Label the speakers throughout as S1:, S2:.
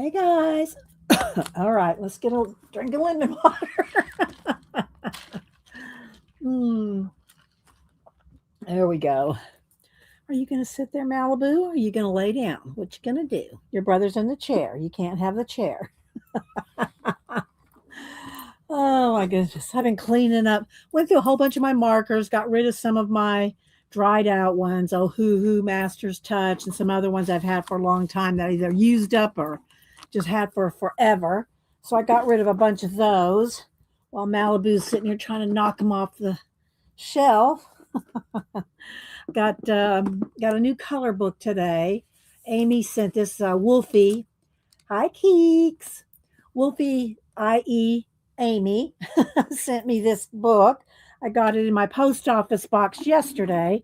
S1: Hey guys. All right, let's get a drink of lemon water. mm, there we go. Are you going to sit there, Malibu? Or are you going to lay down? What you going to do? Your brother's in the chair. You can't have the chair. Oh my goodness. I've been cleaning up. Went through a whole bunch of my markers, got rid of some of my dried out ones. Oh, Hoo Hoo, Master's Touch, and some other ones I've had for a long time that I either used up or just had for forever. So I got rid of a bunch of those while Malibu's sitting here trying to knock them off the shelf. Got a new color book today. Amy sent this Wolfie. Hi, Keeks. Wolfie, i.e., Amy, sent me this book. I got it in my post office box yesterday.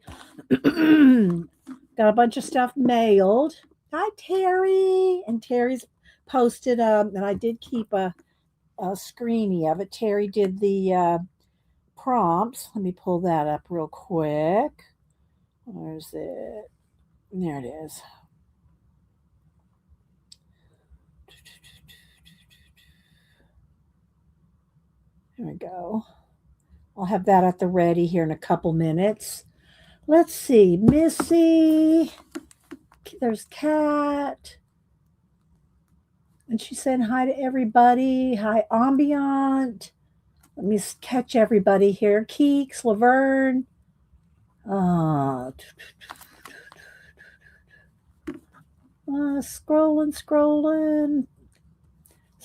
S1: Got a bunch of stuff mailed. Hi, Terry. And Terry's posted, and I did keep a screeny of it. Terry did the prompts. Let me pull that up real quick. Where's it? There it is. There we go. I'll have that at the ready here in a couple minutes. Let's see. Missy. There's Kat. And she's saying hi to everybody. Hi, Ambient. Let me catch everybody here. Keeks, Laverne. Scrolling.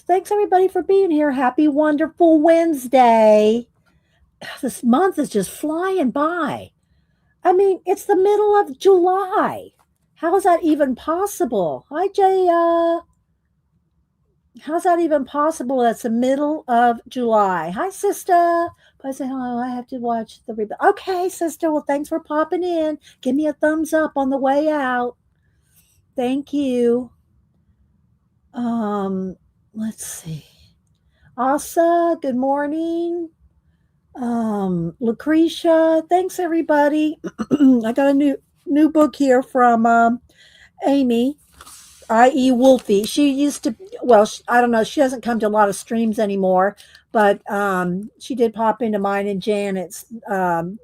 S1: Thanks everybody for being here. Happy wonderful Wednesday. This month is just flying by. I mean, it's the middle of July. How is that even possible? Hi, Jaya. How's that even possible? That's the middle of July. Hi, sister. I say hello. I have to watch the replay. Okay, sister. Well, thanks for popping in. Give me a thumbs up on the way out. Thank you. Let's see. Asa, good morning. Lucretia, thanks everybody. I got a new book here from Amy, i.e. Wolfie. She used to, well, I don't know, she doesn't come to a lot of streams anymore, but she did pop into mine and Janet's the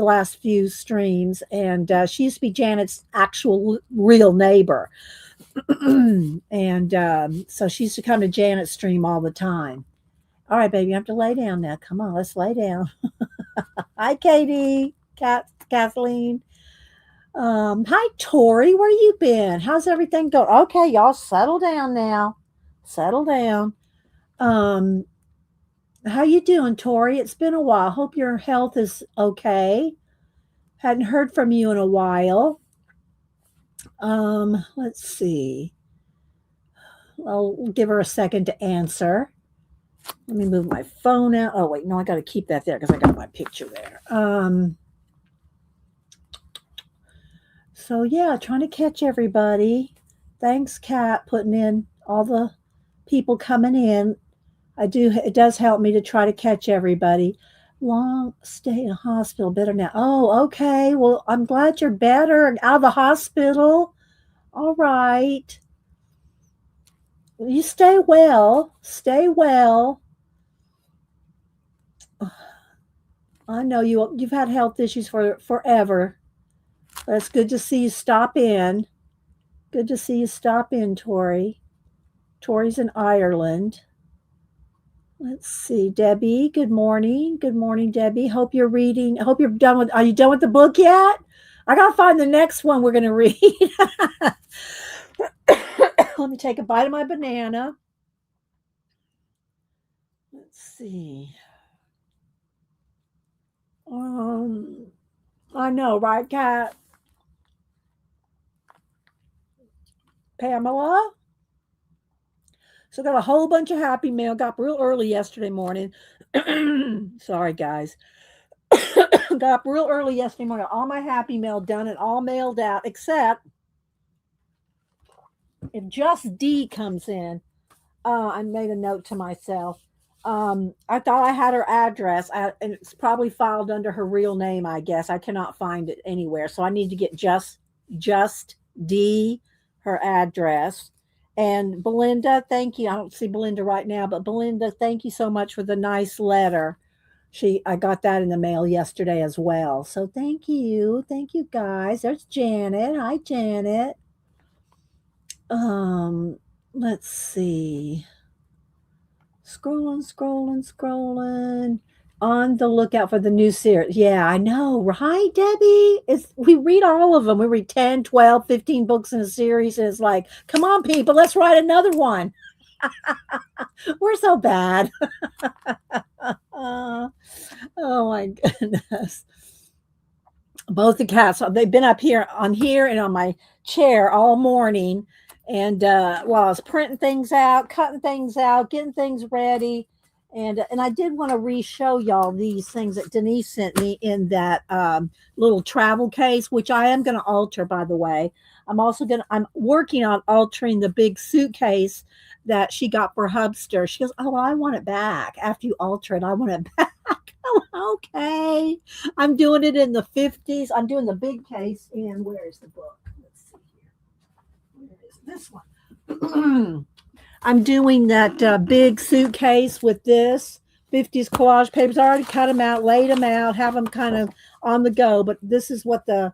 S1: last few streams, and she used to be Janet's actual real neighbor. And so she used to come to Janet's stream all the time. All right, baby, you have to lay down now. Come on, let's lay down. Hi, Katie, Kathleen. Hi, Tori. Where you been? How's everything going? Okay, y'all, settle down now. Settle down. How you doing, Tori? It's been a while. Hope your health is okay. Hadn't heard from you in a while. Let's see. I'll give her a second to answer. Let me move my phone out. Oh, wait, no, I got to keep that there because I got my picture there. So, yeah, trying to catch everybody. Thanks, Kat, putting in all the people coming in. It does help me to try to catch everybody. Long stay in a hospital, better now. Oh, okay. Well, I'm glad you're better and out of the hospital. All right. You stay well. Stay well. I know you've had health issues for forever. But it's good to see you stop in. Good to see you stop in, Tori. Tori's in Ireland. Let's see, Debbie. Good morning. Good morning, Debbie. Hope you're reading. Hope you're done with. Are you done with the book yet? I gotta find the next one we're gonna read. Let me take a bite of my banana. Let's see. I know, right, Kat? Pamela? So got a whole bunch of happy mail. Got up real early yesterday morning. Sorry, guys. Got up real early yesterday morning. All my happy mail done and all mailed out, except if just D comes in. I made a note to myself. I thought I had her address, and it's probably filed under her real name. I guess I cannot find it anywhere, so I need to get just D her address, And Belinda, thank you. I don't see Belinda right now, but Belinda, thank you so much for the nice letter. I got that in the mail yesterday as well. So thank you. Thank you guys. There's Janet. Hi Janet. Um let's see. Scrolling. On the lookout for the new series. Yeah, I know, right, Debbie? We read all of them. We read 10, 12, 15 books in a series, and it's like, come on, people, let's write another one. We're so bad. Oh my goodness. Both the cats, they've been up here on here and on my chair all morning. And while I was printing things out, cutting things out, getting things ready. And I did want to re-show y'all these things that Denise sent me in that little travel case, which I am going to alter, by the way. I'm working on altering the big suitcase that she got for Hubster. She goes, oh, I want it back. After you alter it, I want it back. Okay. I'm doing it in the 50s. I'm doing the big case. And where is the book? Let's see here. Where is this one? I'm doing that big suitcase with this 50s collage papers. I already cut them out, laid them out, have them kind of on the go. But this is what the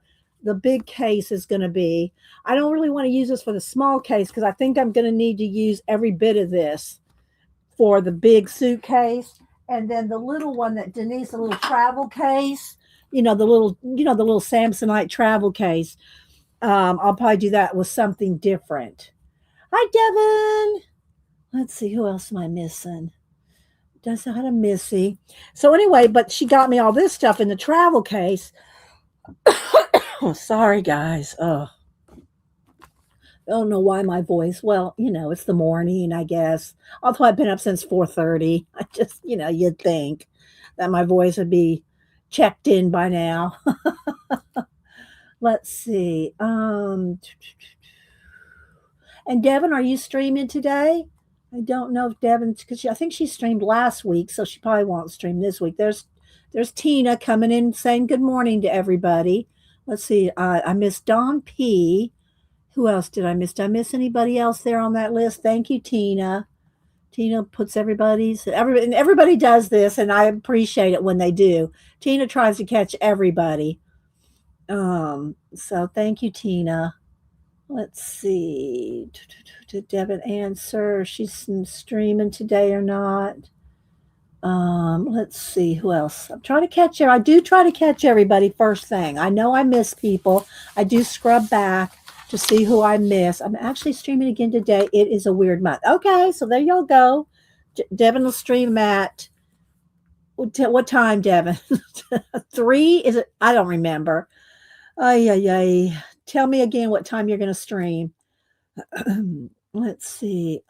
S1: big case is going to be. I don't really want to use this for the small case because I think I'm going to need to use every bit of this for the big suitcase. And then the little one that Denise, a little travel case, the little Samsonite travel case. I'll probably do that with something different. Hi, Devin. Let's see, who else am I missing? That's not a Missy. So anyway, but she got me all this stuff in the travel case. Oh, sorry, guys. Oh, I don't know why my voice. Well, it's the morning, I guess. Although I've been up since 4:30. I just, you'd think that my voice would be checked in by now. Let's see. And Devin, are you streaming today? I don't know if Devin's because I think she streamed last week, so she probably won't stream this week. There's Tina coming in saying good morning to everybody. Let's see. I missed Don P. Who else did I miss? Did I miss anybody else there on that list? Thank you, Tina. Tina puts everybody does this, and I appreciate it when they do. Tina tries to catch everybody. So thank you, Tina. Let's see. Did Devin answer? She's streaming today or not? Let's see who else. I'm trying to catch her. I do try to catch everybody first thing. I know I miss people. I do scrub back to see who I miss. I'm actually streaming again today. It is a weird month. Okay, so there y'all go. Devin will stream at what time, Devin? 3? Is it? I don't remember. Ay. Tell me again what time you're going to stream. Let's see.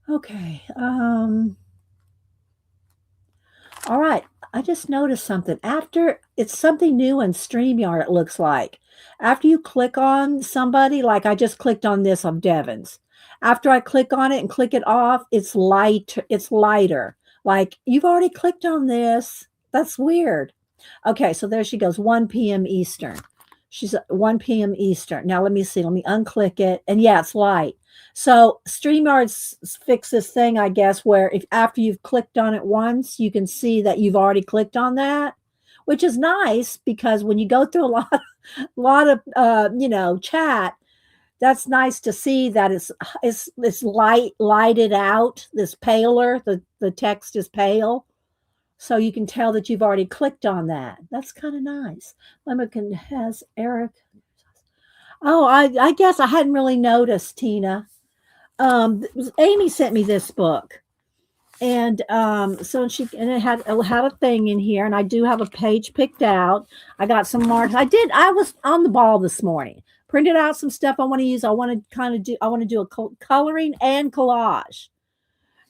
S1: Okay. All right. I just noticed something. After it's something new in StreamYard, it looks like. After you click on somebody, like I just clicked on this on Devin's. After I click on it and click it off, it's lighter. Like you've already clicked on this. That's weird. Okay, so there she goes, 1 p.m. Eastern. She's 1 p.m. Eastern. Now let me see. Let me unclick it. And yeah, it's light. So StreamYard's fixed this thing, I guess, where if after you've clicked on it once, you can see that you've already clicked on that, which is nice because when you go through a lot of chat, that's nice to see that it's lighted out. This paler, the text is pale. So you can tell that you've already clicked on that. That's kind of nice. Lemmican has Eric. Oh, I guess I hadn't really noticed, Tina. Amy sent me this book. And it had a thing in here, and I do have a page picked out. I got some marks. I was on the ball this morning. Printed out some stuff I want to use. I want to do a coloring and collage.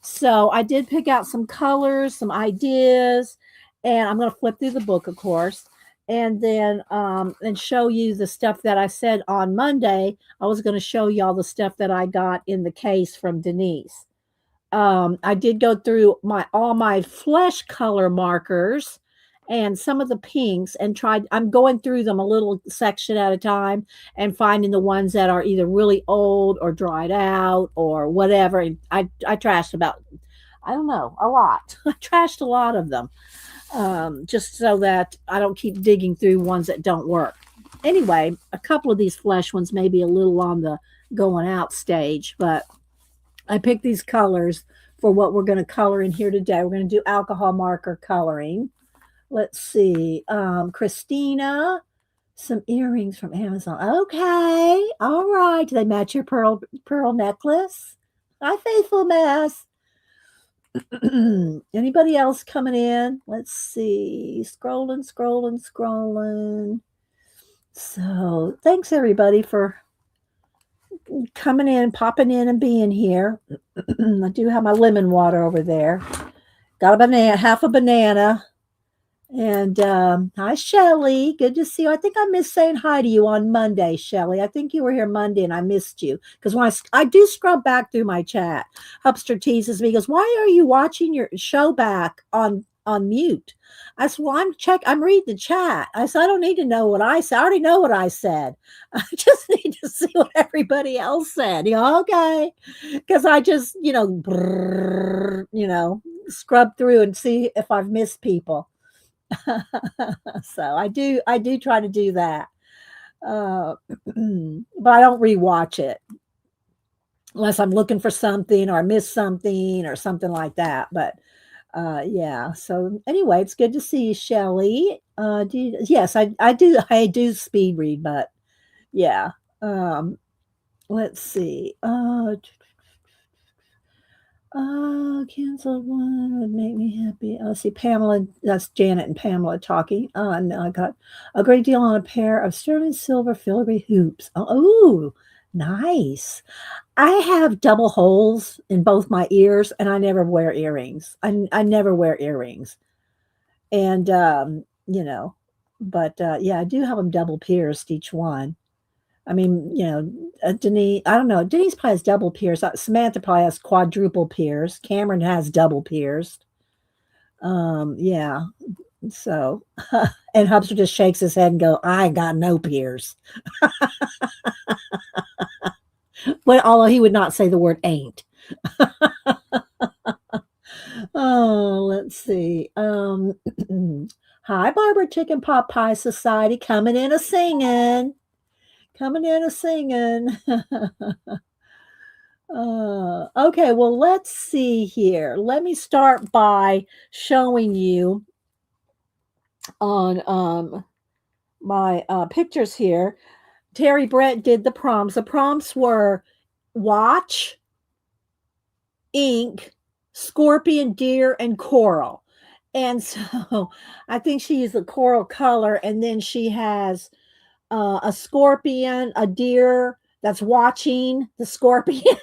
S1: So I did pick out some colors, some ideas, and I'm going to flip through the book, of course, and then and show you the stuff that I said on Monday. I was going to show you all the stuff that I got in the case from Denise. I did go through all my flesh color markers, and some of the pinks and I'm going through them a little section at a time and finding the ones that are either really old or dried out or whatever. And I trashed about, I don't know, a lot. I trashed a lot of them, just so that I don't keep digging through ones that don't work. Anyway, a couple of these flesh ones may be a little on the going out stage, but I picked these colors for what we're going to color in here today. We're going to do alcohol marker coloring. Let's see. Christina, some earrings from Amazon. Okay. All right. Do they match your pearl necklace? Hi, Faithful Mess. Anybody else coming in? Let's see. Scrolling. So thanks everybody for coming in, popping in and being here. I do have my lemon water over there. Got a banana, half a banana. And hi, Shelly. Good to see you. I think I missed saying hi to you on Monday, Shelly. I think you were here Monday and I missed you. Because when I do scrub back through my chat, Hubster teases me, he goes, why are you watching your show back on mute? I said, well, I'm reading the chat. I said, I don't need to know what I said. I already know what I said. I just need to see what everybody else said. Okay. Because I just, scrub through and see if I've missed people. So I do try to do that. But I don't rewatch it unless I'm looking for something or I miss something or something like that. But yeah. So anyway, it's good to see you, Shelly. Yes, I do speed read, but yeah. Let's see. Canceled one would make me happy. Oh, see, Pamela, that's Janet and Pamela talking. No, I got a great deal on a pair of sterling silver filigree hoops. Oh, nice. I have double holes in both my ears, and I never wear earrings. I never wear earrings. And, but yeah, I do have them double pierced, each one. I mean, Denise, I don't know. Denise probably has double pierced. Samantha probably has quadruple pierced. Cameron has double pierced. Yeah. So, and Hubster just shakes his head and go, I got no pierce. Well, although he would not say the word ain't. Oh, let's see. Hi, Barbara Chicken Pot Pie Society, coming in a singing. Okay, well, let's see here. Let me start by showing you on my pictures here. Terry Brett did the prompts. The prompts were watch, ink, scorpion, deer, and coral. And so I think she used the coral color, and then she has a scorpion, a deer that's watching the scorpion.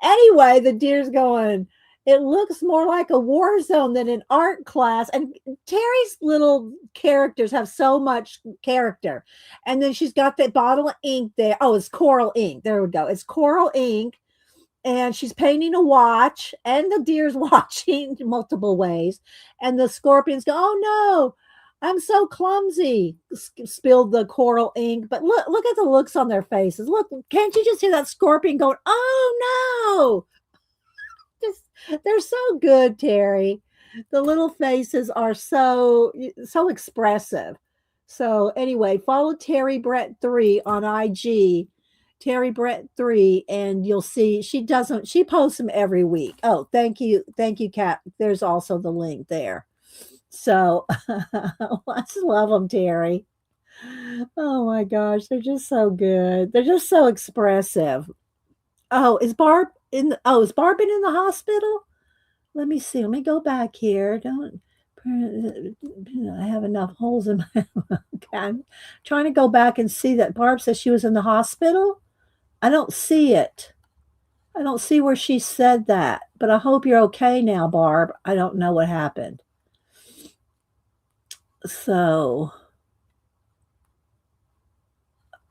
S1: Anyway, the deer's going, it looks more like a war zone than an art class. And Terry's little characters have so much character. And then she's got that bottle of ink there. Oh, it's coral ink. There we go. It's coral ink. And she's painting a watch, and the deer's watching multiple ways. And the scorpions go, oh no, I'm so clumsy. Spilled the coral ink. But look at the looks on their faces. Look, can't you just hear that scorpion going, oh no? They're so good, Terry. The little faces are so expressive. So anyway, follow Terry Brett 3 on IG. Terry Brett 3, and you'll see she posts them every week. Oh, thank you, Kat. There's also the link there. So I just love them, Terry. Oh my gosh, they're just so good. They're just so expressive. Oh, is Barb been in the hospital? Let me see. Let me go back here. I have enough holes in my okay, I'm trying to go back and see that Barb says she was in the hospital. I don't see it. I don't see where she said that, but I hope you're okay now, Barb. I don't know what happened. So,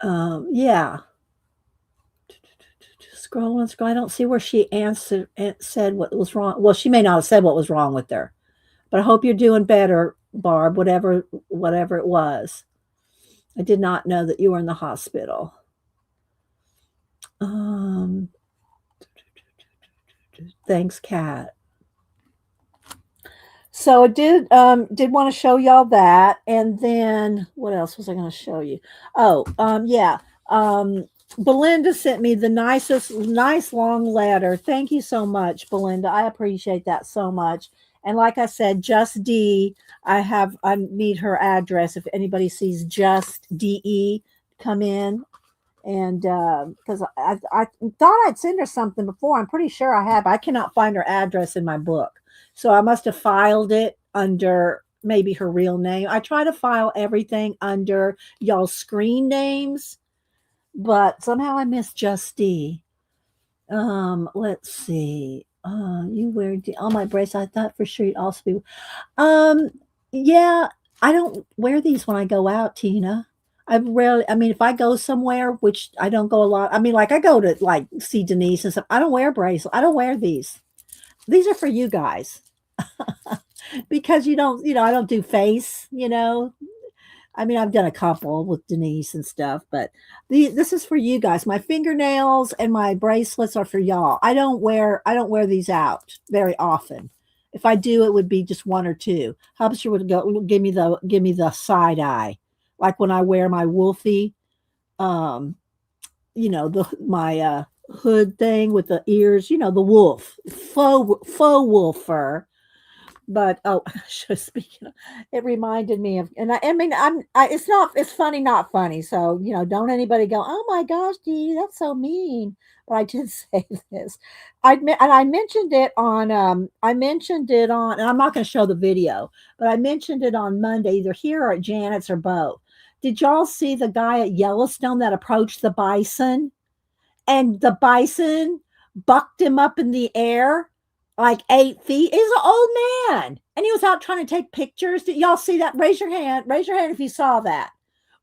S1: yeah. Scroll. I don't see where she said what was wrong. Well, she may not have said what was wrong with her, but I hope you're doing better, Barb, whatever it was. I did not know that you were in the hospital. Um, thanks, Kat. So I did want to show y'all that, and then what else was I going to show you? Oh, yeah. Um, Belinda sent me the nice long letter. Thank you so much, Belinda. I appreciate that so much. And like I said, Just D, I need her address. If anybody sees Just DE, come in. And because I thought I'd send her something before. I'm pretty sure I have. I cannot find her address in my book. So I must have filed it under maybe her real name. I try to file everything under y'all's screen names, but somehow I missed Justy. Let's see. You wear all my bracelets. I thought for sure you'd also be. Um, yeah, I don't wear these when I go out, Tina. I mean, if I go somewhere, which I don't go a lot, I mean, like I go to like see Denise and stuff. I don't wear bracelets. I don't wear these. These are for you guys because I don't do face. I mean, I've done a couple with Denise and stuff, but this is for you guys. My fingernails and my bracelets are for y'all. I don't wear these out very often. If I do, it would be just one or two. Hubster would go give me the side eye, like when I wear my wolfie, um, the my hood thing with the ears. The wolf, faux wolf fur. But oh, speaking of, it reminded me of, and I mean, it's funny, not funny. So don't anybody go, oh my gosh, Dee, that's so mean. But I did say this. I mentioned it on, and I'm not going to show the video, but I mentioned it on Monday, either here or at Janet's or both. Did y'all see the guy at Yellowstone that approached the bison? And the bison bucked him up in the air like 8 feet. He's an old man. And he was out trying to take pictures. Did y'all see that? Raise your hand. Raise your hand if you saw that.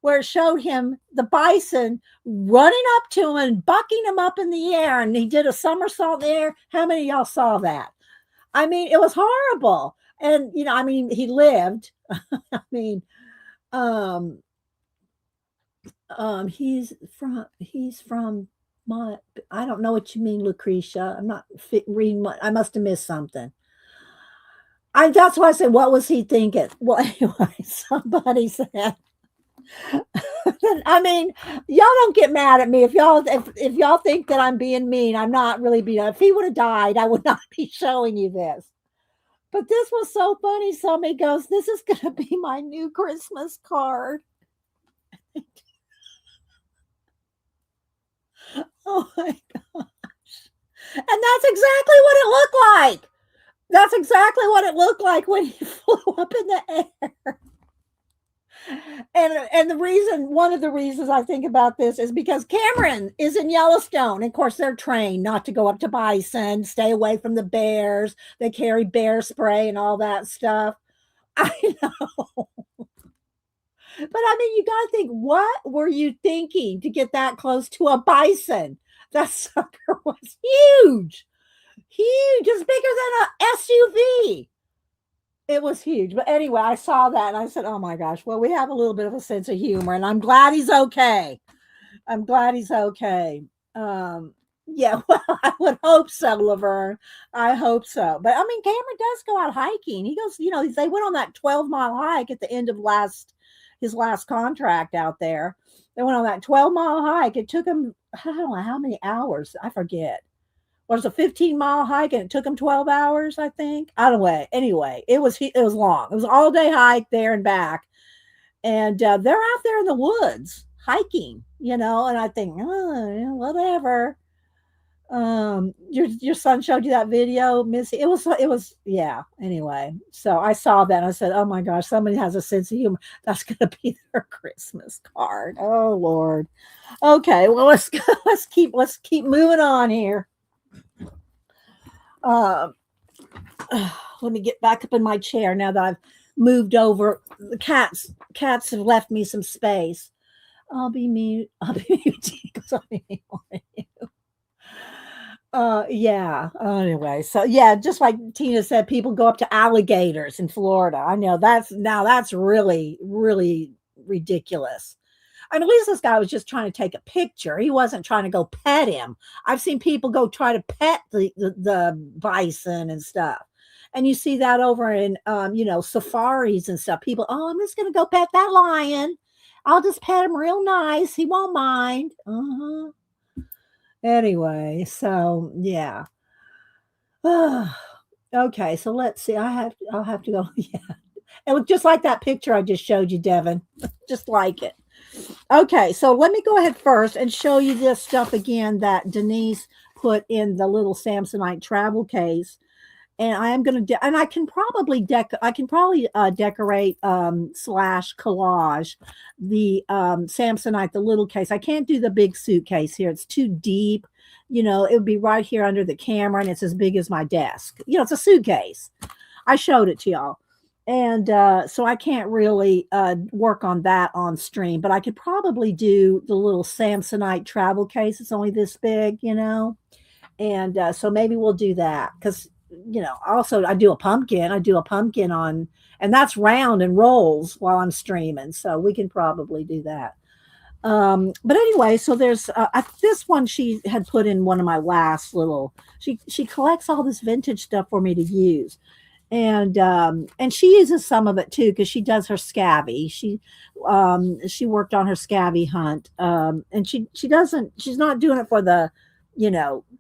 S1: Where it showed him, the bison, running up to him and bucking him up in the air. And he did a somersault in the air. How many of y'all saw that? I mean, it was horrible. And, I mean, he lived. I mean, um, he's from my, I don't know what you mean, Lucretia. I'm not reading what I must have missed something. That's why I said, what was he thinking? Well, anyway, somebody said, I mean, y'all don't get mad at me if y'all think that I'm being mean. I'm not really being. If he would have died, I would not be showing you this. But this was so funny. Somebody goes, "This is going to be my new Christmas card." Oh my gosh. And that's exactly what it looked like. That's exactly what it looked like when he flew up in the air. And one of the reasons I think about this is because Cameron is in Yellowstone. And of course, they're trained not to go up to bison, stay away from the bears. They carry bear spray and all that stuff. I know. But I mean, you got to think, what were you thinking to get that close to a bison? That sucker was huge, huge. It's bigger than a SUV. It was huge. But anyway, I saw that and I said, oh my gosh, well, we have a little bit of a sense of humor, and I'm glad he's okay. I'm glad he's okay. Yeah, well, I would hope so, Laverne. I hope so. But I mean, Cameron does go out hiking. He goes, they went on that 12-mile hike at the end of his last contract out there. They went on that 12-mile hike. It took him, I don't know how many hours. I forget. Was a 15-mile hike and it took him 12 hours, I think. I don't know. Anyway, it was long. It was an all-day hike there and back. And they're out there in the woods hiking, and I think, oh, whatever. Your son showed you that video, Missy. It was yeah. Anyway, so I saw that and I said, oh my gosh, somebody has a sense of humor. That's gonna be their Christmas card. Oh Lord. Okay, well let's keep moving on here. Let me get back up in my chair now that I've moved over. The cats have left me some space. I'll be mute. Yeah. Anyway, so yeah, just like Tina said, people go up to alligators in Florida. I know that's really, really ridiculous. I mean, at least this guy was just trying to take a picture. He wasn't trying to go pet him. I've seen people go try to pet the bison and stuff. And you see that over in safaris and stuff. People, oh, I'm just gonna go pet that lion. I'll just pet him real nice. He won't mind. Uh-huh. Anyway, so yeah. Okay, so let's see. I'll have to go. Yeah. It looked just like that picture I just showed you, Devin. Just like it. Okay, so let me go ahead first and show you this stuff again that Denise put in the little Samsonite travel case. And I am going to, and I can probably decorate slash collage the Samsonite, the little case. I can't do the big suitcase here; it's too deep. It would be right here under the camera, and it's as big as my desk. It's a suitcase. I showed it to y'all. And so I can't really work on that on stream, but I could probably do the little Samsonite travel case. It's only this big, and so maybe we'll do that because, also I do a pumpkin. I do a pumpkin on, and that's round and rolls while I'm streaming. So we can probably do that. But anyway, so there's this one she had put in one of my last little. She collects all this vintage stuff for me to use, and she uses some of it too because she does her scabby. She worked on her scabby hunt, and she's not doing it for the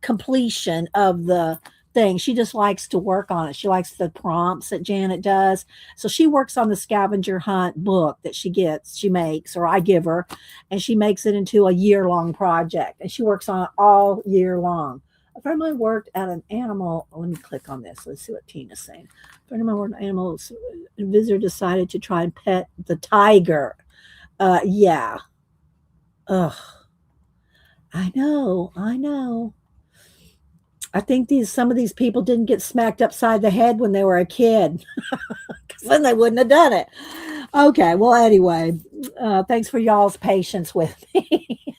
S1: completion of the thing. She just likes to work on it. She likes the prompts that Janet does, so she works on the scavenger hunt book that she makes, or I give her, and she makes it into a year-long project, and she works on it all year long. A friend of mine worked at an animal. Let me click on this. Let's see what Tina's saying. A friend of mine worked at an animal. A visitor decided to try and pet the tiger. Yeah. Ugh. I know. I think some of these people didn't get smacked upside the head when they were a kid, because then they wouldn't have done it. Okay. Well, anyway, thanks for y'all's patience with me.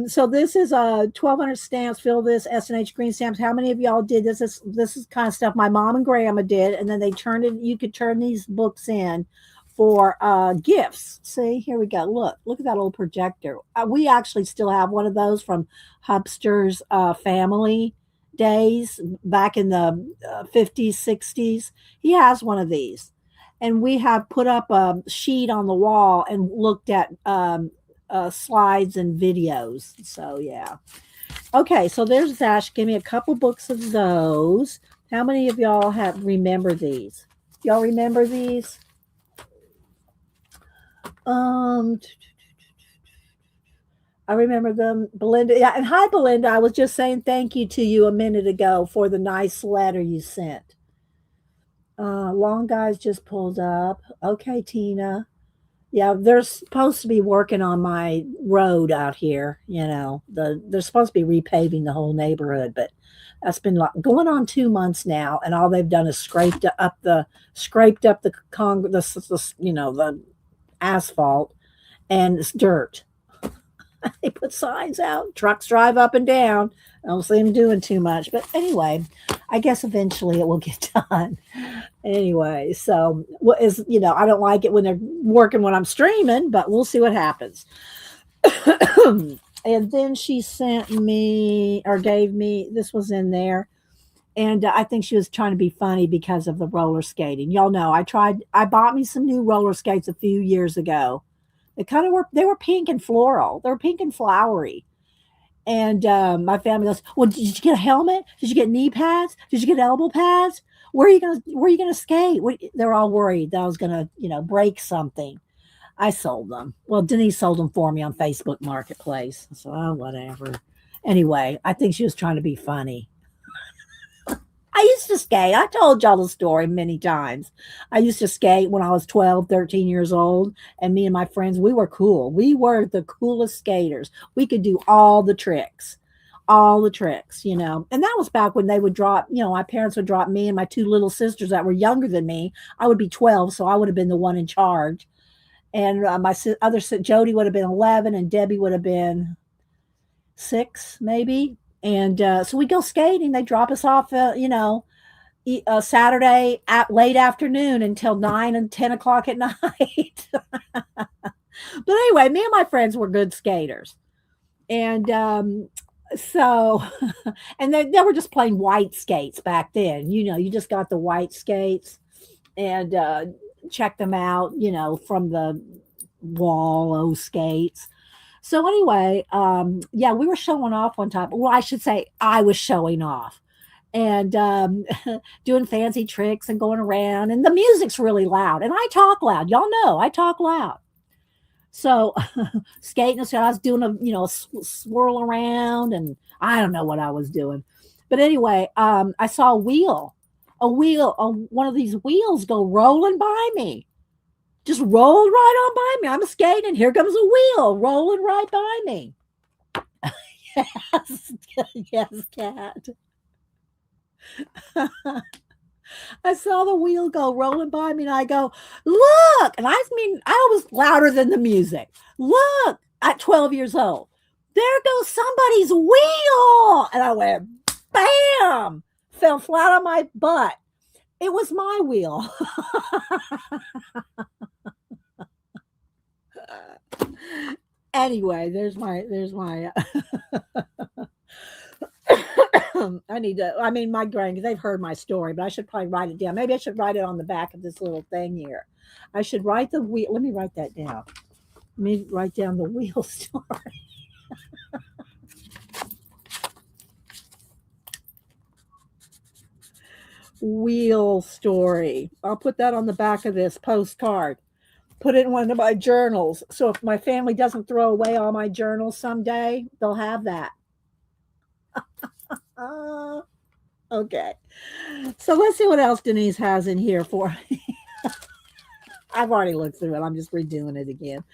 S1: So this is 1,200 stamps. Fill this S&H green stamps. How many of y'all did this? This is kind of stuff my mom and grandma did, and then they turned it. You could turn these books in for gifts. See, here we go. Look at that old projector. We actually still have one of those from Hubster's family days back in the 50s, 60s. He has one of these, and we have put up a sheet on the wall and looked at slides and videos. So yeah. Okay, so there's Zash. Give me a couple books of those. How many of y'all remember these? Y'all remember these? I remember them. Belinda. Yeah, and hi Belinda. I was just saying thank you to you a minute ago for the nice letter you sent. Long guys just pulled up. Okay, Tina. Yeah, they're supposed to be working on my road out here. They're supposed to be repaving the whole neighborhood, but that's been going on 2 months now, and all they've done is scraped up the the asphalt, and it's dirt. They put signs out. Trucks drive up and down. I don't see them doing too much, but anyway, I guess eventually it will get done. Anyway, so I don't like it when they're working when I'm streaming, but we'll see what happens. And then she sent me, or gave me, this was in there, and I think she was trying to be funny because of the roller skating. Y'all know I bought me some new roller skates a few years ago. They were pink and floral. They were pink and flowery. And my family goes, "Well, did you get a helmet? Did you get knee pads? Did you get elbow pads? Where are you gonna skate?" They're all worried that I was gonna, break something. I sold them. Well, Denise sold them for me on Facebook Marketplace. So whatever. Anyway, I think she was trying to be funny. I used to skate. I told y'all the story many times. I used to skate when I was 12, 13 years old, and me and my friends, we were cool. We were the coolest skaters. We could do all the tricks, and that was back when they would drop, my parents would drop me and my two little sisters that were younger than me. I would be 12, so I would have been the one in charge. And my other Jody would have been 11, and Debbie would have been 6 maybe. And so we go skating. They drop us off, Saturday at late afternoon until 9 and 10 o'clock at night. But anyway, me and my friends were good skaters. And so, and they were just plain white skates back then. You just got the white skates and check them out, from the wall, skates. So anyway, yeah, we were showing off one time. Well, I should say I was showing off and doing fancy tricks and going around. And the music's really loud, and I talk loud. Y'all know I talk loud. So skating, so I was doing a swirl around, and I don't know what I was doing, but anyway, I saw one of these wheels go rolling by me, just rolled right on by me. I'm skating, here comes a wheel rolling right by me. Yes, yes, cat. I saw the wheel go rolling by me and I go, look. And I mean, I was louder than the music. Look, at 12 years old, there goes somebody's wheel. And I went, bam, fell flat on my butt. It was my wheel. Anyway, there's my my grandkids, they've heard my story, but I should probably write it down. Maybe I should write it on the back of this little thing here. I should write the wheel. Let me write that down. Let me write down the wheel story. Wheel story. I'll put that on the back of this postcard. Put it in one of my journals. So if my family doesn't throw away all my journals someday, they'll have that. Okay. So let's see what else Denise has in here for me. I've already looked through it. I'm just redoing it again.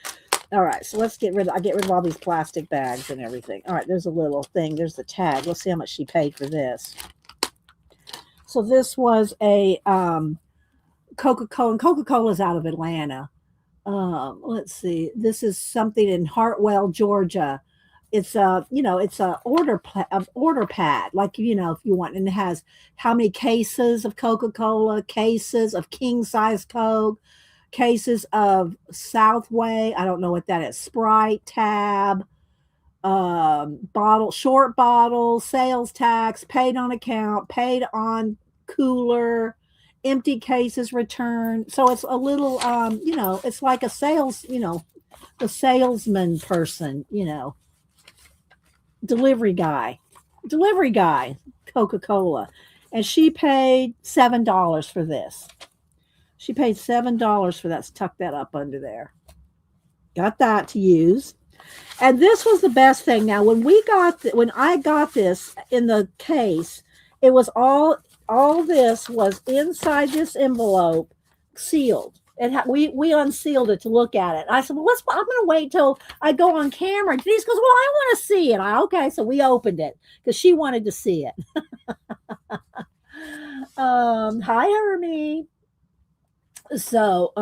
S1: All right. So let's get rid of all these plastic bags and everything. All right. There's a little thing. There's the tag. Let's see how much she paid for this. So this was a Coca-Cola, and Coca-Cola's out of Atlanta. Let's see. This is something in Hartwell, Georgia. It's it's a order pad, like if you want, and it has how many cases of Coca-Cola, cases of king size Coke, cases of Southway. I don't know what that is. Sprite, Tab, short bottle, sales tax, paid on account, paid on cooler, empty cases returned. So it's a little, it's like a sales, the salesman person, delivery guy, Coca-Cola. And she paid $7 for this. She paid $7 for that. Let's tuck that up under there. Got that to use. And this was the best thing. Now, when I got this in the case, it was all this was inside this envelope, sealed. And we unsealed it to look at it. I said, well, I'm going to wait till I go on camera. And Denise goes, well, I want to see it. Okay, so we opened it because she wanted to see it. Hi, Hermie. So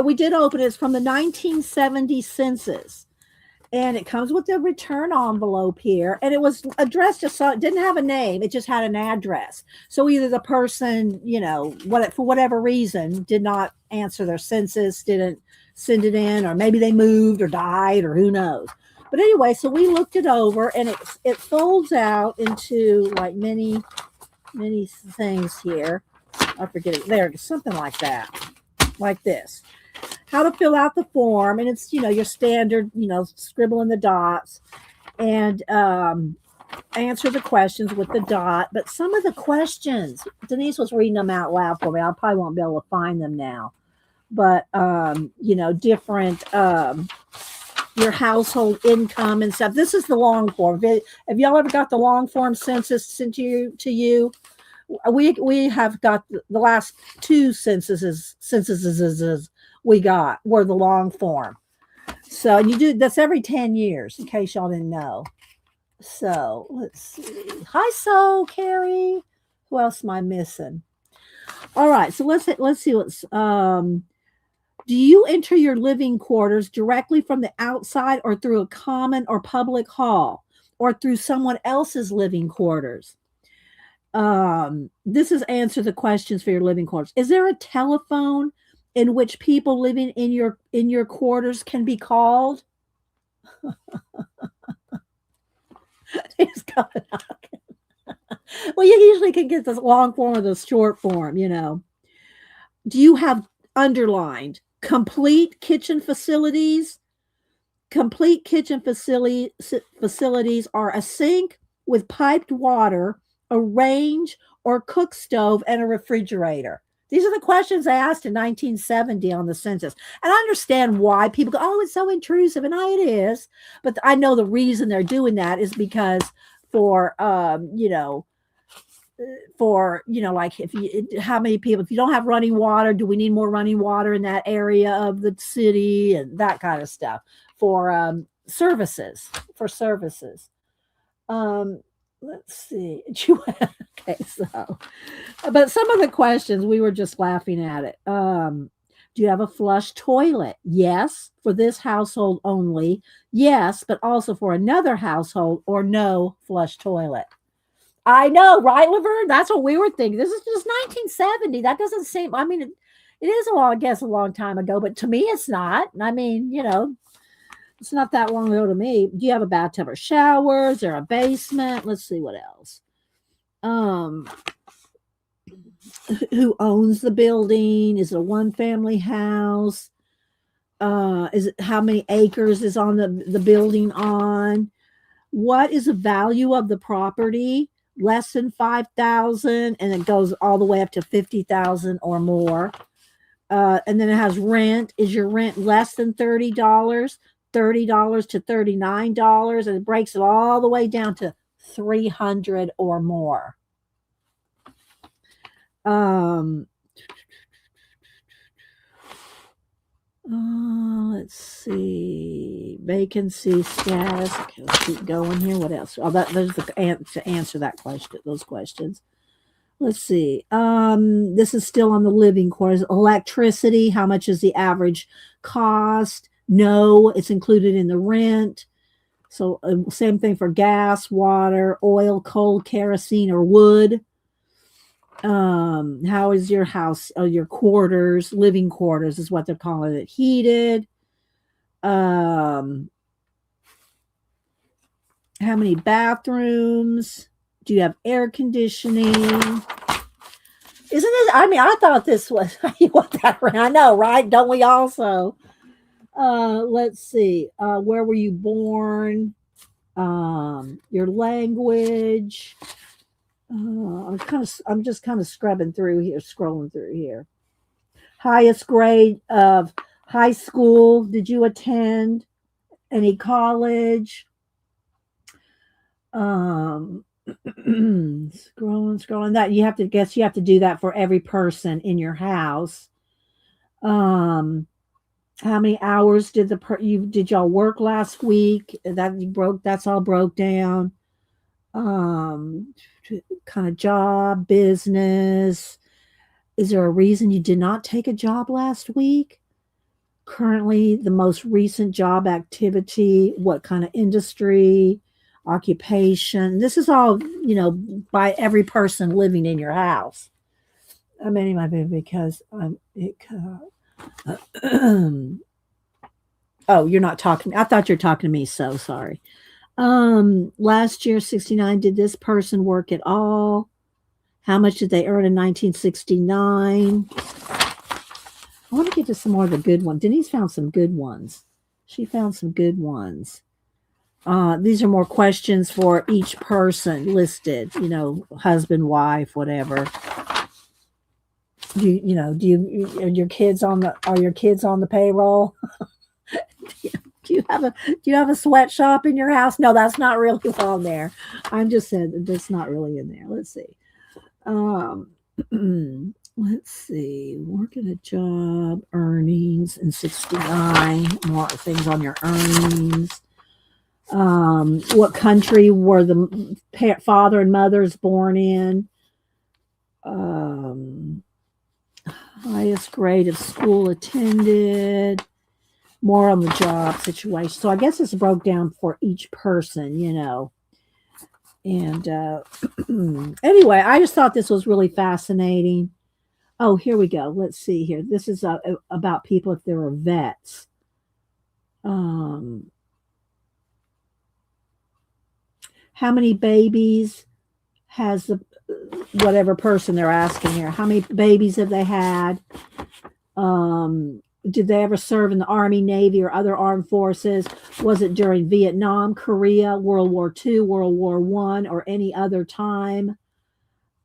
S1: we did open it. It's from the 1970 census. And it comes with a return envelope here. And it was addressed so it didn't have a name. It just had an address. So either the person, for whatever reason, did not answer their census, didn't send it in, or maybe they moved or died, or who knows. But anyway, so we looked it over, and it folds out into like many things here. I forget it. There, something like that, like this. How to fill out the form, and it's your standard scribbling the dots and answer the questions with the dot. But some of the questions, Denise was reading them out loud for me. I probably won't be able to find them now, but different your household income and stuff. This is the long form. Have y'all ever got the long form census sent to you? We have got the last two censuses we got were the long form. So, and you do that's every 10 years, in case y'all didn't know. So let's see. Hi, Carrie. Who else am I missing? All right. So let's see what's do you enter your living quarters directly from the outside or through a common or public hall? or through someone else's living quarters? This is answer the questions for your living quarters. Is there a telephone in which people living in your quarters can be called? He's coming up. Well, you usually can get the long form or the short form, you know. Do you have underlined complete kitchen facilities? Complete kitchen facilities are a sink with piped water, a range or cook stove, and a refrigerator. These are the questions they asked in 1970 on the census. And I understand why people go, oh, it's so intrusive. And it is. But I know the reason they're doing that is because for, like if you, how many people, if you don't have running water, do we need more running water in that area of the city and that kind of stuff for services. Let's see. Okay, so, but some of the questions we were just laughing at it. Do you have a flush toilet? Yes, for this household only. Yes, but also for another household, or no flush toilet. I know, right, Laverne? That's what we were thinking. This is just 1970. That doesn't seem, I mean, it is I guess, a long time ago, but to me, it's not. I mean, it's not that long ago to me. Do you have a bathtub or shower? Is there a basement? Let's see what else. Who owns the building? Is it a one-family house? Is it how many acres is on the building on? What is the value of the property? Less than 5,000, and it goes all the way up to 50,000 or more. And then it has rent. Is your rent less than $30? $30 to $39, and it breaks it all the way down to 300 or more. Let's see. Vacancy status. Okay, let's keep going here. What else? Oh, there's to answer that question. Those questions. Let's see. This is still on the living quarters. Electricity. How much is the average cost? No, it's included in the rent. So same thing for gas, water, oil, coal, kerosene, or wood. How is your house or your quarters, living quarters is what they're calling it, heated? How many bathrooms? Do you have air conditioning? Isn't it? I mean, I thought this was, you want that right? I know, right? Don't we also? Let's see. Where were you born? Your language. I'm just kind of scrubbing through here, scrolling through here. Highest grade of high school did you attend? Any college? Scrolling. That you have to do that for every person in your house. How many hours did did y'all work last week? That's all broke down. Kind of job, business. Is there a reason you did not take a job last week? Currently, the most recent job activity, what kind of industry, occupation. This is all, by every person living in your house. I mean, it might be because oh, you're not talking. I thought you were talking to me. So sorry. Last year, 69, did this person work at all? How much did they earn in 1969? I want to get to some more of the good ones. Denise found some good ones. She found some good ones. These are more questions for each person listed, husband, wife, whatever. Are your kids on the payroll? Do you have a sweatshop in your house? No, that's not really on there. I'm just saying that's not really in there. Let's see. Let's see. Working a job, earnings in 69. More things on your earnings. What country were the father and mothers born in? Highest grade of school attended. More on the job situation. So I guess it's broke down for each person, And anyway, I just thought this was really fascinating. Oh, here we go. Let's see here. This is about people if they were vets. Um, how many babies has the whatever person they're asking here? How many babies have they had? Did they ever serve in the Army, Navy, or other armed forces? Was it during Vietnam, Korea, World War II, World War I, or any other time?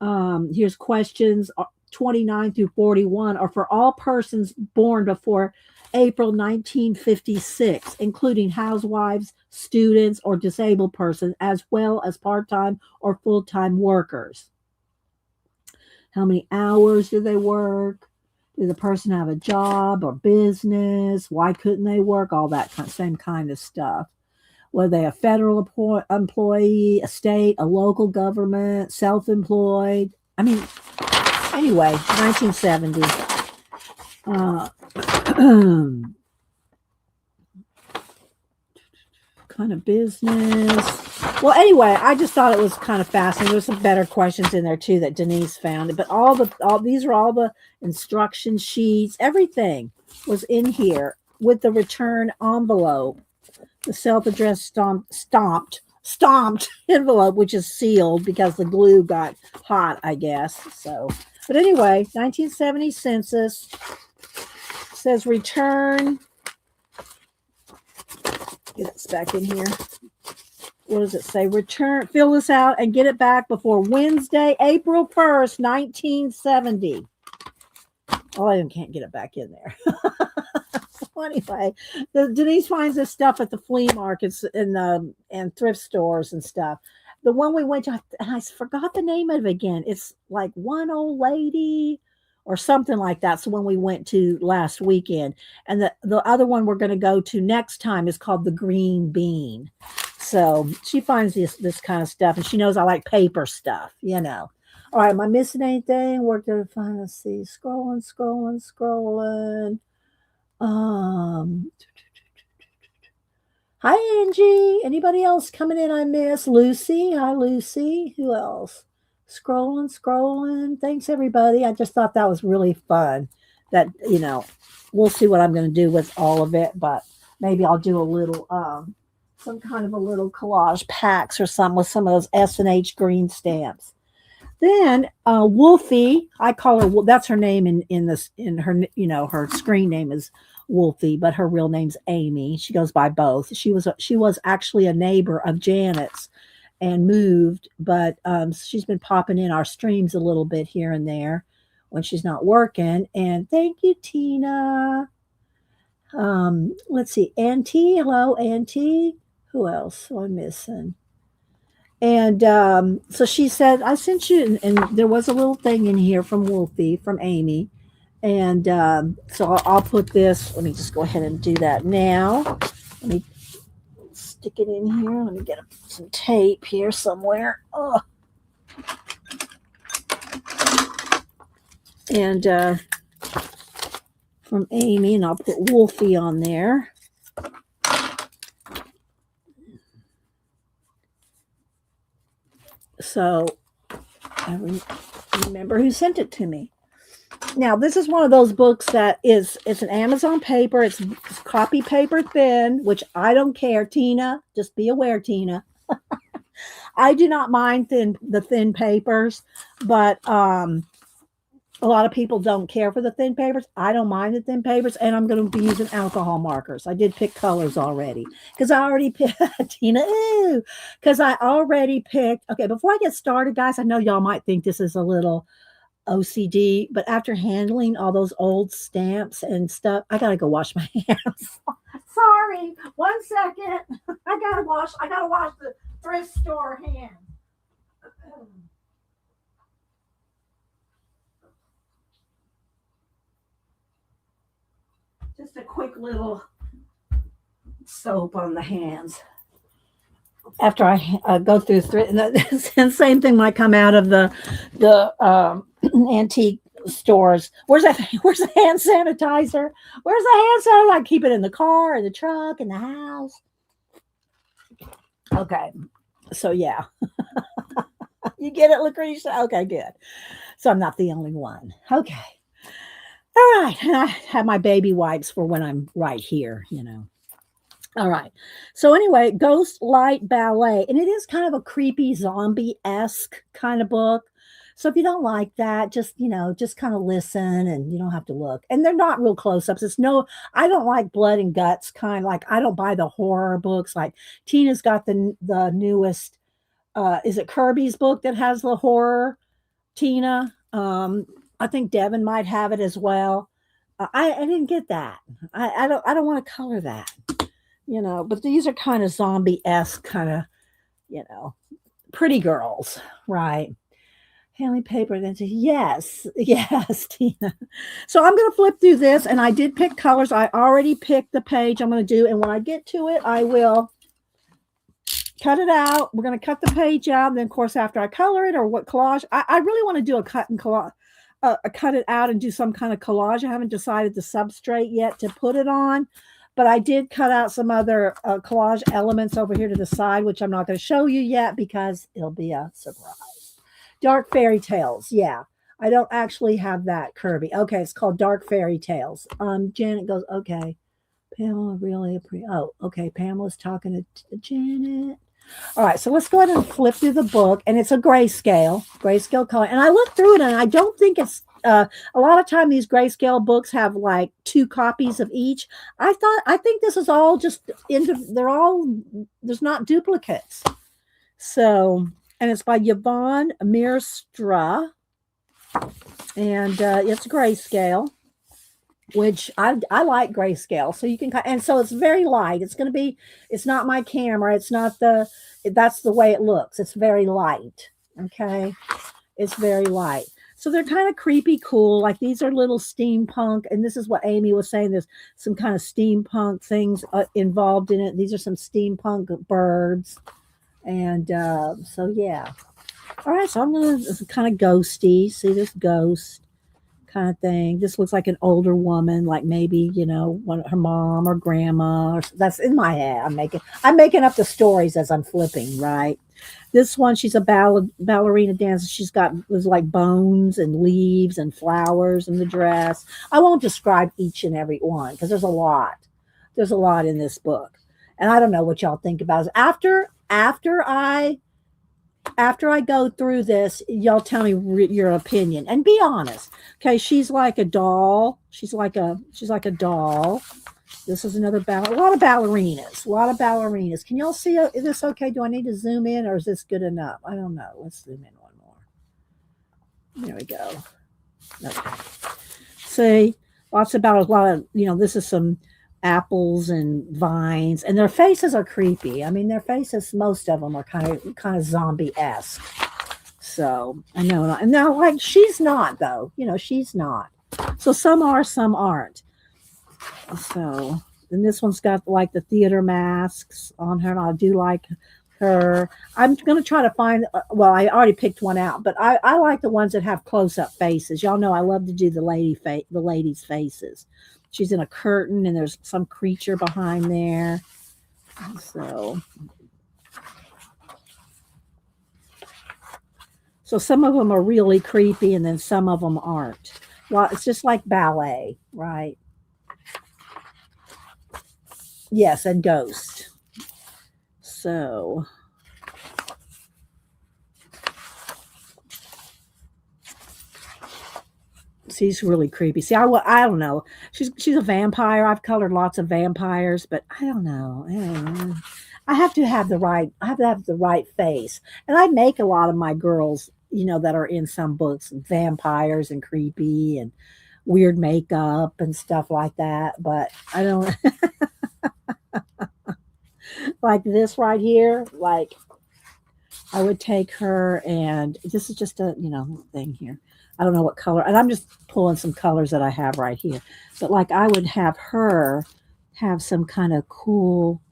S1: Here's questions 29 through 41 are for all persons born before April 1956, including housewives, students, or disabled persons, as well as part-time or full-time workers. How many hours do they work? Did the person have a job or business? Why couldn't they work? All that same kind of stuff. Were they a federal employee, a state, a local government, self-employed? I mean, anyway, 1970. Kind of business. Well, anyway, I just thought it was kind of fascinating. There's some better questions in there too that Denise found. But all these are all the instruction sheets. Everything was in here with the return envelope, the self-addressed stomped envelope, which is sealed because the glue got hot, I guess. So, but anyway, 1970 census says return. Get this back in here. What does it say? Return, fill this out and get it back before Wednesday, April 1st, 1970. Oh, I can't get it back in there. So anyway, Denise finds this stuff at the flea markets and thrift stores and stuff. The one we went to, I forgot the name of it again. It's like One Old Lady or something like that. So when we went to last weekend, and the other one we're going to go to next time is called the Green Bean. So she finds this kind of stuff, and she knows I like paper stuff, you know. All right, am I missing anything? Where did I find? Let's see. Scrolling. Hi, Angie. Anybody else coming in I miss? Lucy. Hi, Lucy. Who else? Scrolling. Thanks, everybody. I just thought that was really fun. That, you know, we'll see what I'm going to do with all of it, but maybe I'll do a little, some kind of a little collage packs or something with some of those S&H green stamps. Then Wolfie, I call her. That's her name in her, you know, her screen name is Wolfie, but her real name's Amy. She goes by both. She was actually a neighbor of Janet's and moved, but she's been popping in our streams a little bit here and there when she's not working. And thank you, Tina. Let's see, Auntie. Hello, Auntie. Who else am I missing? And so she said, I sent you, and there was a little thing in here from Wolfie, from Amy. And so I'll put this, let me just go ahead and do that now. Let me stick it in here. Let me get some tape here somewhere. Oh. And from Amy, and I'll put Wolfie on there. So I remember who sent it to me. Now, this is one of those books that it's an Amazon paper. It's copy paper thin, which I don't care, Tina. Just be aware, Tina. I do not mind the thin papers, but a lot of people don't care for the thin papers. I don't mind the thin papers, and I'm going to be using alcohol markers. I did pick colors already because I already picked, Tina, because I already picked. Okay, before I get started, guys, I know y'all might think this is a little OCD, but after handling all those old stamps and stuff, I got to go wash my hands. Sorry, 1 second. I got to wash the thrift store hands. Just a quick little soap on the hands. After I go through and the same thing might come out of the antique stores. Where's the hand sanitizer? Where's the hand sanitizer? I keep it in the car, in the truck, in the house. Okay, so yeah. You get it, Lucretia? Okay, good. So I'm not the only one. Okay. All right. And I have my baby wipes for when I'm right here. All right. So anyway, Ghost Light Ballet, and it is kind of a creepy zombie-esque kind of book. So if you don't like that, just kind of listen and you don't have to look. And they're not real close-ups. I don't like blood and guts kind like I don't buy the horror books. Like Tina's got the newest is it Kirby's book that has the horror, Tina? I think Devin might have it as well. I didn't get that. I don't want to color that. But these are kind of zombie-esque, kind of, you know, pretty girls, right? Hanley paper, then say, yes, yes, Tina. So I'm going to flip through this, and I did pick colors. I already picked the page I'm going to do, and when I get to it, I will cut it out. We're going to cut the page out, and then, of course, after I color it or what collage, I really want to do a cut and collage. Cut it out and do some kind of collage. I haven't decided the substrate yet to put it on. But I did cut out some other collage elements over here to the side, which I'm not going to show you yet because it'll be a surprise. Dark Fairy Tales. Yeah, I don't actually have that, Kirby. Okay, it's called Dark Fairy Tales. Janet goes, okay. Pamela really okay. Pamela's talking to Janet. All right, so let's go ahead and flip through the book, and it's a grayscale color. And I looked through it, and I don't think it's a lot of time these grayscale books have like 2 copies of each. I think this is all just there's not duplicates. So, and it's by Yvonne Meerstra, and it's grayscale, which I like grayscale. So you can, and so it's very light. It's not my camera. That's the way it looks. It's very light. Okay. It's very light. So they're kind of creepy cool. Like these are little steampunk. And this is what Amy was saying. There's some kind of steampunk things involved in it. These are some steampunk birds. And so, yeah. All right. So I'm going to kind of ghosty. See this ghost kind of thing. This looks like an older woman, like maybe, her mom or grandma. That's in my head. I'm making up the stories as I'm flipping, right? This one, she's a ballerina dancer. There's like bones and leaves and flowers in the dress. I won't describe each and every one because there's a lot. There's a lot in this book. And I don't know what y'all think about it. After I go through this, y'all tell me your opinion and be honest. Okay, she's like a doll. She's like a doll. This is another a lot of ballerinas. Can y'all see this okay? Do I need to zoom in or is this good enough? I don't know. Let's zoom in one more. There we go. Okay. See, lots of a lot of, this is some apples and vines, and their faces are creepy. I mean, their faces, most of them are kind of zombie-esque. So I know, and now like she's not though. She's not. So some are, some aren't. So, and this one's got like the theater masks on her, and I do like her. I'm going to try to find, I already picked one out, but I like the ones that have close-up faces. Y'all know I love to do the ladies' faces. She's in a curtain, and there's some creature behind there. So some of them are really creepy, and then some of them aren't. Well, it's just like ballet, right? Yes, and ghost. So she's really creepy. See, I don't know. She's a vampire. I've colored lots of vampires, but I don't know. I have to have the right face, and I make a lot of my girls, that are in some books, vampires and creepy and weird makeup and stuff like that. But I don't. Like this right here, like I would take her, and this is just a thing here. I don't know what color, and I'm just pulling some colors that I have right here. But like I would have her have some kind of cool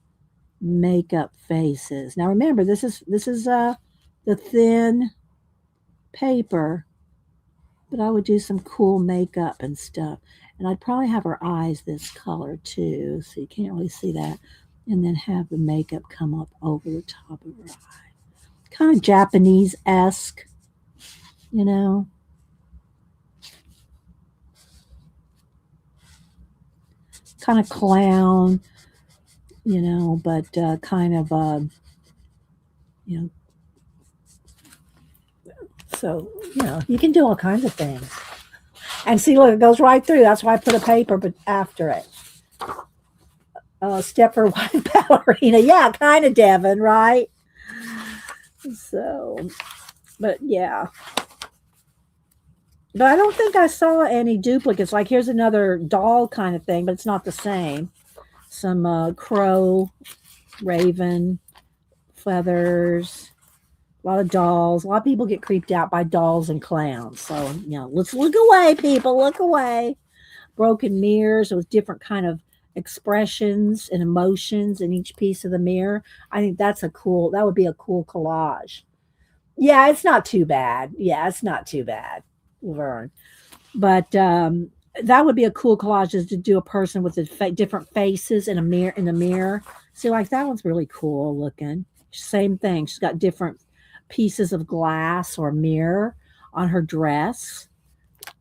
S1: makeup faces. Now remember, this is the thin paper, but I would do some cool makeup and stuff. And I'd probably have her eyes this color too, so you can't really see that. And then have the makeup come up over the top of her eye. kind of Japanese-esque, you know. Kind of clown, you know, but kind of, you know, so, you know, you can do all kinds of things. And see, look, it goes right through. That's why I put a paper but after it. Stepford wife ballerina. Yeah, kind of Devin, right? So, but yeah. But I don't think I saw any duplicates. Like here's another doll kind of thing, but it's not the same. Some crow, raven, feathers, a lot of dolls. A lot of people get creeped out by dolls and clowns. So, you know, let's look away, people. Look away. Broken mirrors with different kind of expressions and emotions in each piece of the mirror. I think that would be a cool collage. Yeah, it's not too bad. Yeah, it's not too bad, Laverne. But that would be a cool collage is to do a person with different faces in a mirror in the mirror. See, like that one's really cool looking. Same thing. She's got different pieces of glass or mirror on her dress.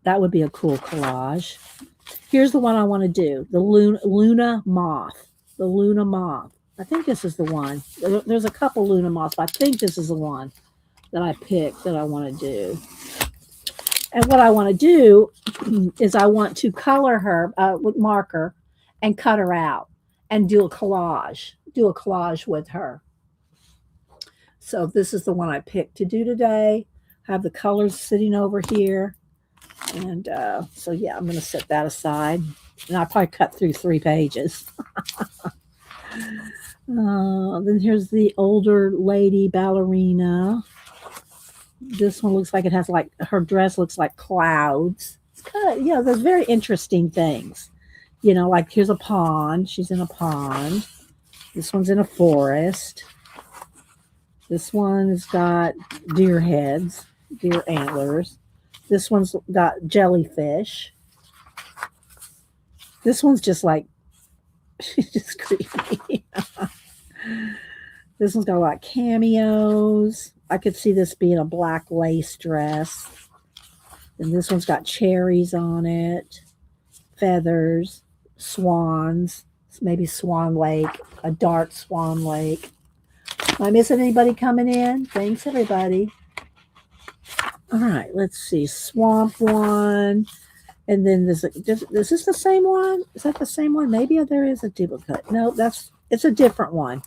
S1: That would be a cool collage. Here's the one I want to do. The Luna moth. The Luna moth. I think this is the one. There's a couple Luna moths, but I think this is the one that I picked that I want to do. And what I want to do is I want to color her with marker and cut her out and do a collage. Do a collage with her. So this is the one I picked to do today. Have the colors sitting over here. And so, yeah, I'm going to set that aside. And I probably cut through 3 pages. Then here's the older lady ballerina. This one looks like it has like, her dress looks like clouds. It's kind of, you know, there's very interesting things. You know, like here's a pond. She's in a pond. This one's in a forest. This one has got deer heads, deer antlers. This one's got jellyfish. This one's just like, she's just creepy. This one's got a lot of cameos. I could see this being a black lace dress. And this one's got cherries on it, feathers, swans, maybe Swan Lake, a dark Swan Lake. Am I missing anybody coming in? Thanks, everybody. All right, let's see. Swamp one. And then is this the same one? Is that the same one? Maybe there is a duplicate. No, it's a different one.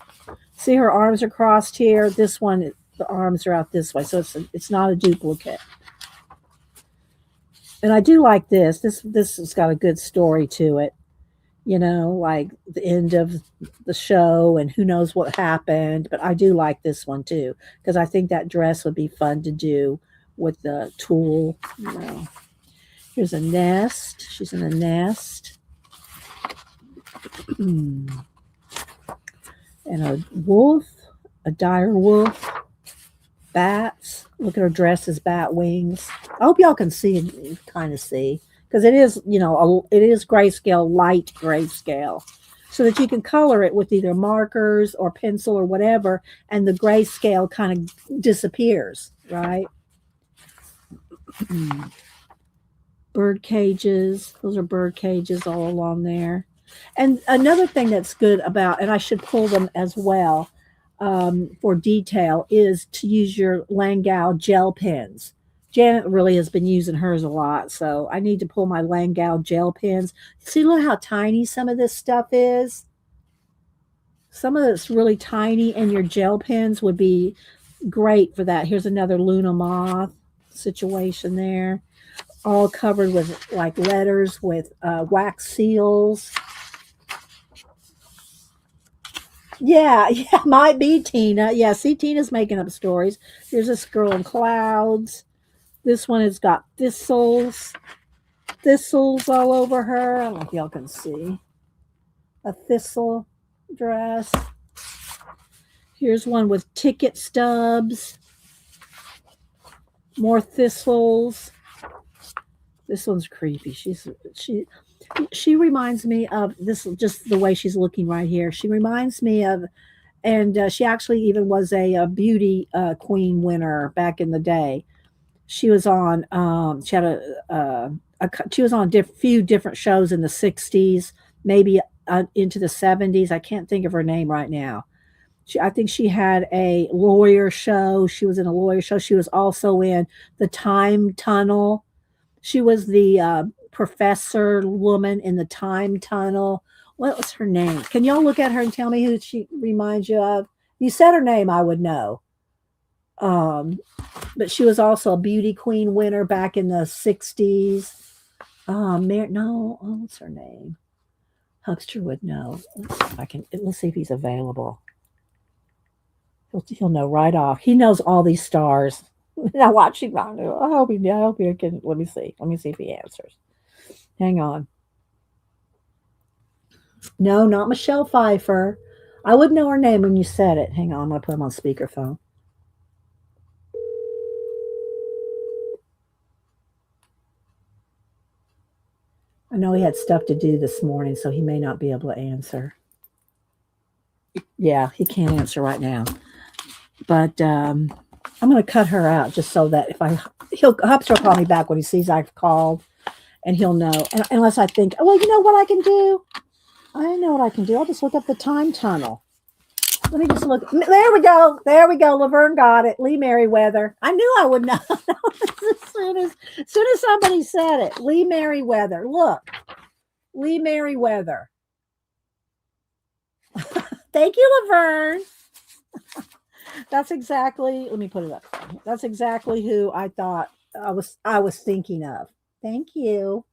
S1: See, her arms are crossed here. This one, the arms are out this way. So it's not a duplicate. And I do like this. This has got a good story to it. You know, like the end of the show and who knows what happened. But I do like this one too, because I think that dress would be fun to do with the tulle. You know. Here's a nest. She's in a nest. And a wolf, a dire wolf, bats. Look at her dress as bat wings. I hope y'all can see, kind of see, because it is, you know, it is grayscale, light grayscale, so that you can color it with either markers or pencil or whatever, and the grayscale kind of disappears, right? Bird cages. Those are bird cages all along there. And another thing that's good about, and I should pull them as well for detail, is to use your Langau gel pens. Janet really has been using hers a lot, so I need to pull my Langau gel pens. See, look how tiny some of this stuff is. Some of it's really tiny, and your gel pens would be great for that. Here's another Luna moth situation there, all covered with like letters with wax seals. Yeah, might be Tina. Yeah, see, Tina's making up stories. Here's this girl in clouds. This one has got thistles all over her. I don't know if y'all can see. A thistle dress. Here's one with ticket stubs. More thistles. This one's creepy. She reminds me of this, just the way she's looking right here. She reminds me of and she actually even was a beauty queen winner back in the day. She was on. She had she was on few different shows in the '60s, maybe into the '70s. I can't think of her name right now. I think she had a lawyer show. She was in a lawyer show. She was also in the Time Tunnel. She was the professor woman in the Time Tunnel. What was her name? Can y'all look at her and tell me who she reminds you of? You said her name, I would know. But she was also a beauty queen winner back in the '60s. No, what's her name? Hubster would know. Let's see if he's available. He'll know right off. He knows all these stars. Now watch him. I hope he can. Let me see. Let me see if he answers. Hang on. No, not Michelle Pfeiffer. I would know her name when you said it. Hang on. I'm going to put him on speakerphone. I know he had stuff to do this morning, so he may not be able to answer. Yeah, he can't answer right now. But I'm going to cut her out just so that Hubster will call me back when he sees I've called, and he'll know. And unless I think, well, you know what I can do? I know what I can do. I'll just look up the Time Tunnel. Let me just look. There we go. There we go. Laverne got it. Lee Merriweather. I knew I would know. as soon as somebody said it. Lee Merriweather. Look. Lee Merriweather. Thank you, Laverne. That's exactly, let me put it up. That's exactly who I thought I was thinking of. Thank you.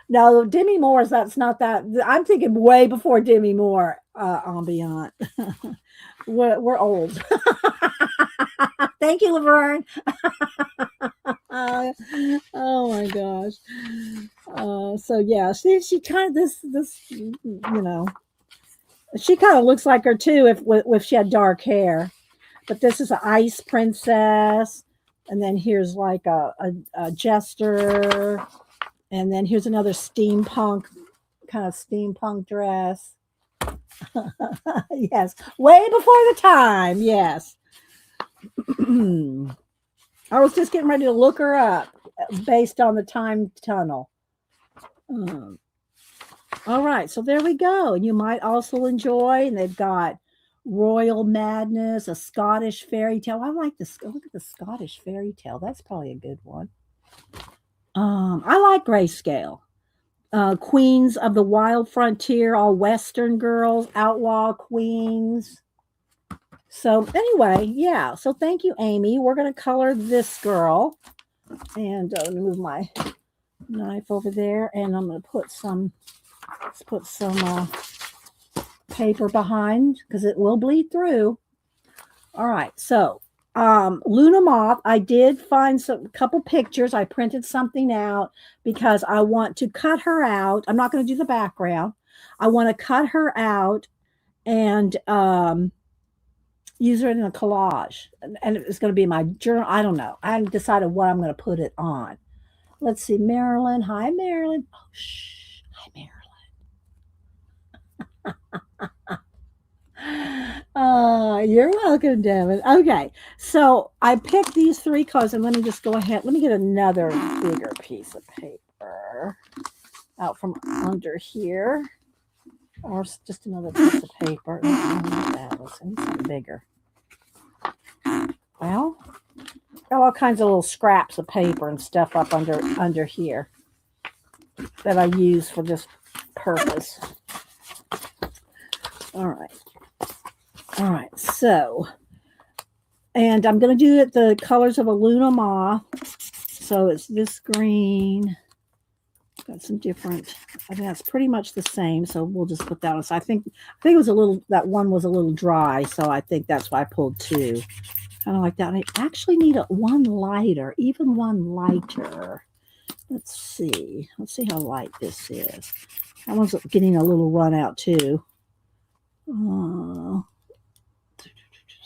S1: No, Demi Moore's, that's not that. I'm thinking way before Demi Moore, ambient. We're old. Thank you, Laverne. Oh my gosh. So yeah, she kind of this she kind of looks like her too if she had dark hair. But this is an ice princess, and then here's like a jester. And then here's another steampunk dress. Yes, way before the time. Yes. I was just getting ready to look her up based on the Time Tunnel. All right, so there we go. And you might also enjoy, and they've got Royal Madness, a Scottish fairy tale. I like this. Look at the Scottish fairy tale. That's probably a good one. I like grayscale. Queens of the Wild Frontier, all Western girls, outlaw queens. So anyway, yeah. So thank you, Amy. We're going to color this girl. And let me move my knife over there. And I'm going to put some paper behind because it will bleed through. All right. So Luna Moth, I did find a couple pictures. I printed something out because I want to cut her out. I'm not going to do the background. I want to cut her out and use her in a collage. And it's going to be my journal. I don't know. I haven't decided what I'm going to put it on. Let's see. Marilyn. Hi, Marilyn. Oh, shh. Hi, Marilyn. You're welcome, Devin. Okay, so I picked these three colors, and let me just go ahead. Let me get another bigger piece of paper out from under here, or just another piece of paper. Let's need something bigger. Well, got all kinds of little scraps of paper and stuff up under here that I use for this purpose. All right, so, and I'm going to do it the colors of a Luna Moth. So it's this green. Got some different, I think that's pretty much the same. So we'll just put that on. So I think it was that one was a little dry. So I think that's why I pulled two. Kind of like that. I actually need one lighter, even one lighter. Let's see how light this is. That one's getting a little run out too.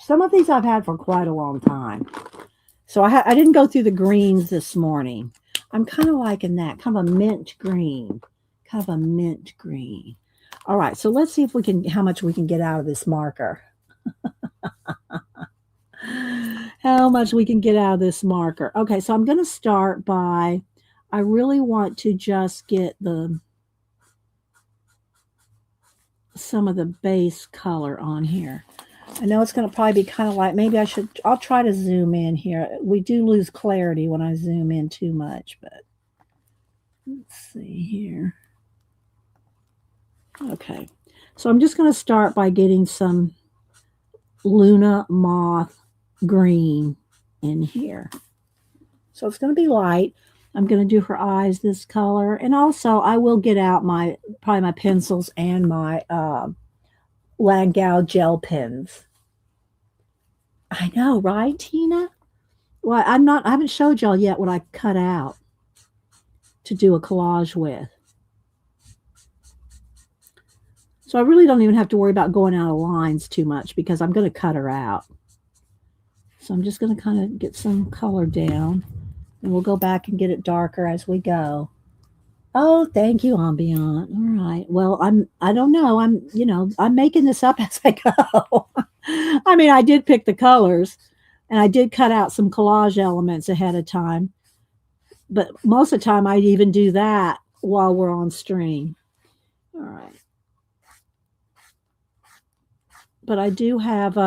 S1: Some of these I've had for quite a long time. So I didn't go through the greens this morning. I'm kind of liking that. Kind of a mint green. All right, so let's see if we can, how much we can get out of this marker. How much we can get out of this marker. Okay, so I'm going to start by, I really want to just get some of the base color on here. I know it's going to probably be kind of like, maybe I'll try to zoom in here. We do lose clarity when I zoom in too much, but let's see here. Okay, so I'm just going to start by getting some Luna Moth green in here. So it's going to be light. I'm going to do her eyes this color. And also I will get out probably my pencils and my Langau gel pens. I know, right, Tina? Well, I haven't showed y'all yet what I cut out to do a collage with. So I really don't even have to worry about going out of lines too much because I'm going to cut her out. So I'm just going to kind of get some color down. And we'll go back and get it darker as we go. Oh, thank you, Ambient. All right. Well, I don't know. I'm making this up as I go. I mean, I did pick the colors and I did cut out some collage elements ahead of time. But most of the time I'd even do that while we're on stream. All right. But I do have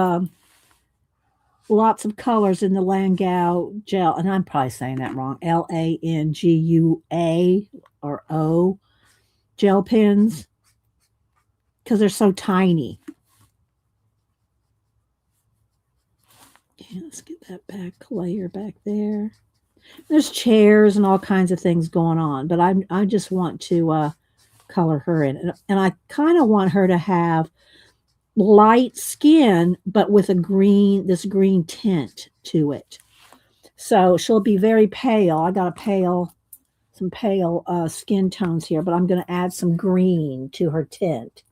S1: lots of colors in the Langau gel, and I'm probably saying that wrong. Langua or O gel pens because they're so tiny. Yeah, let's get that back layer back there. There's chairs and all kinds of things going on, but I just want to color her in, and I kind of want her to have light skin, but with this green tint to it. So she'll be very pale. I got some pale skin tones here, but I'm going to add some green to her tint.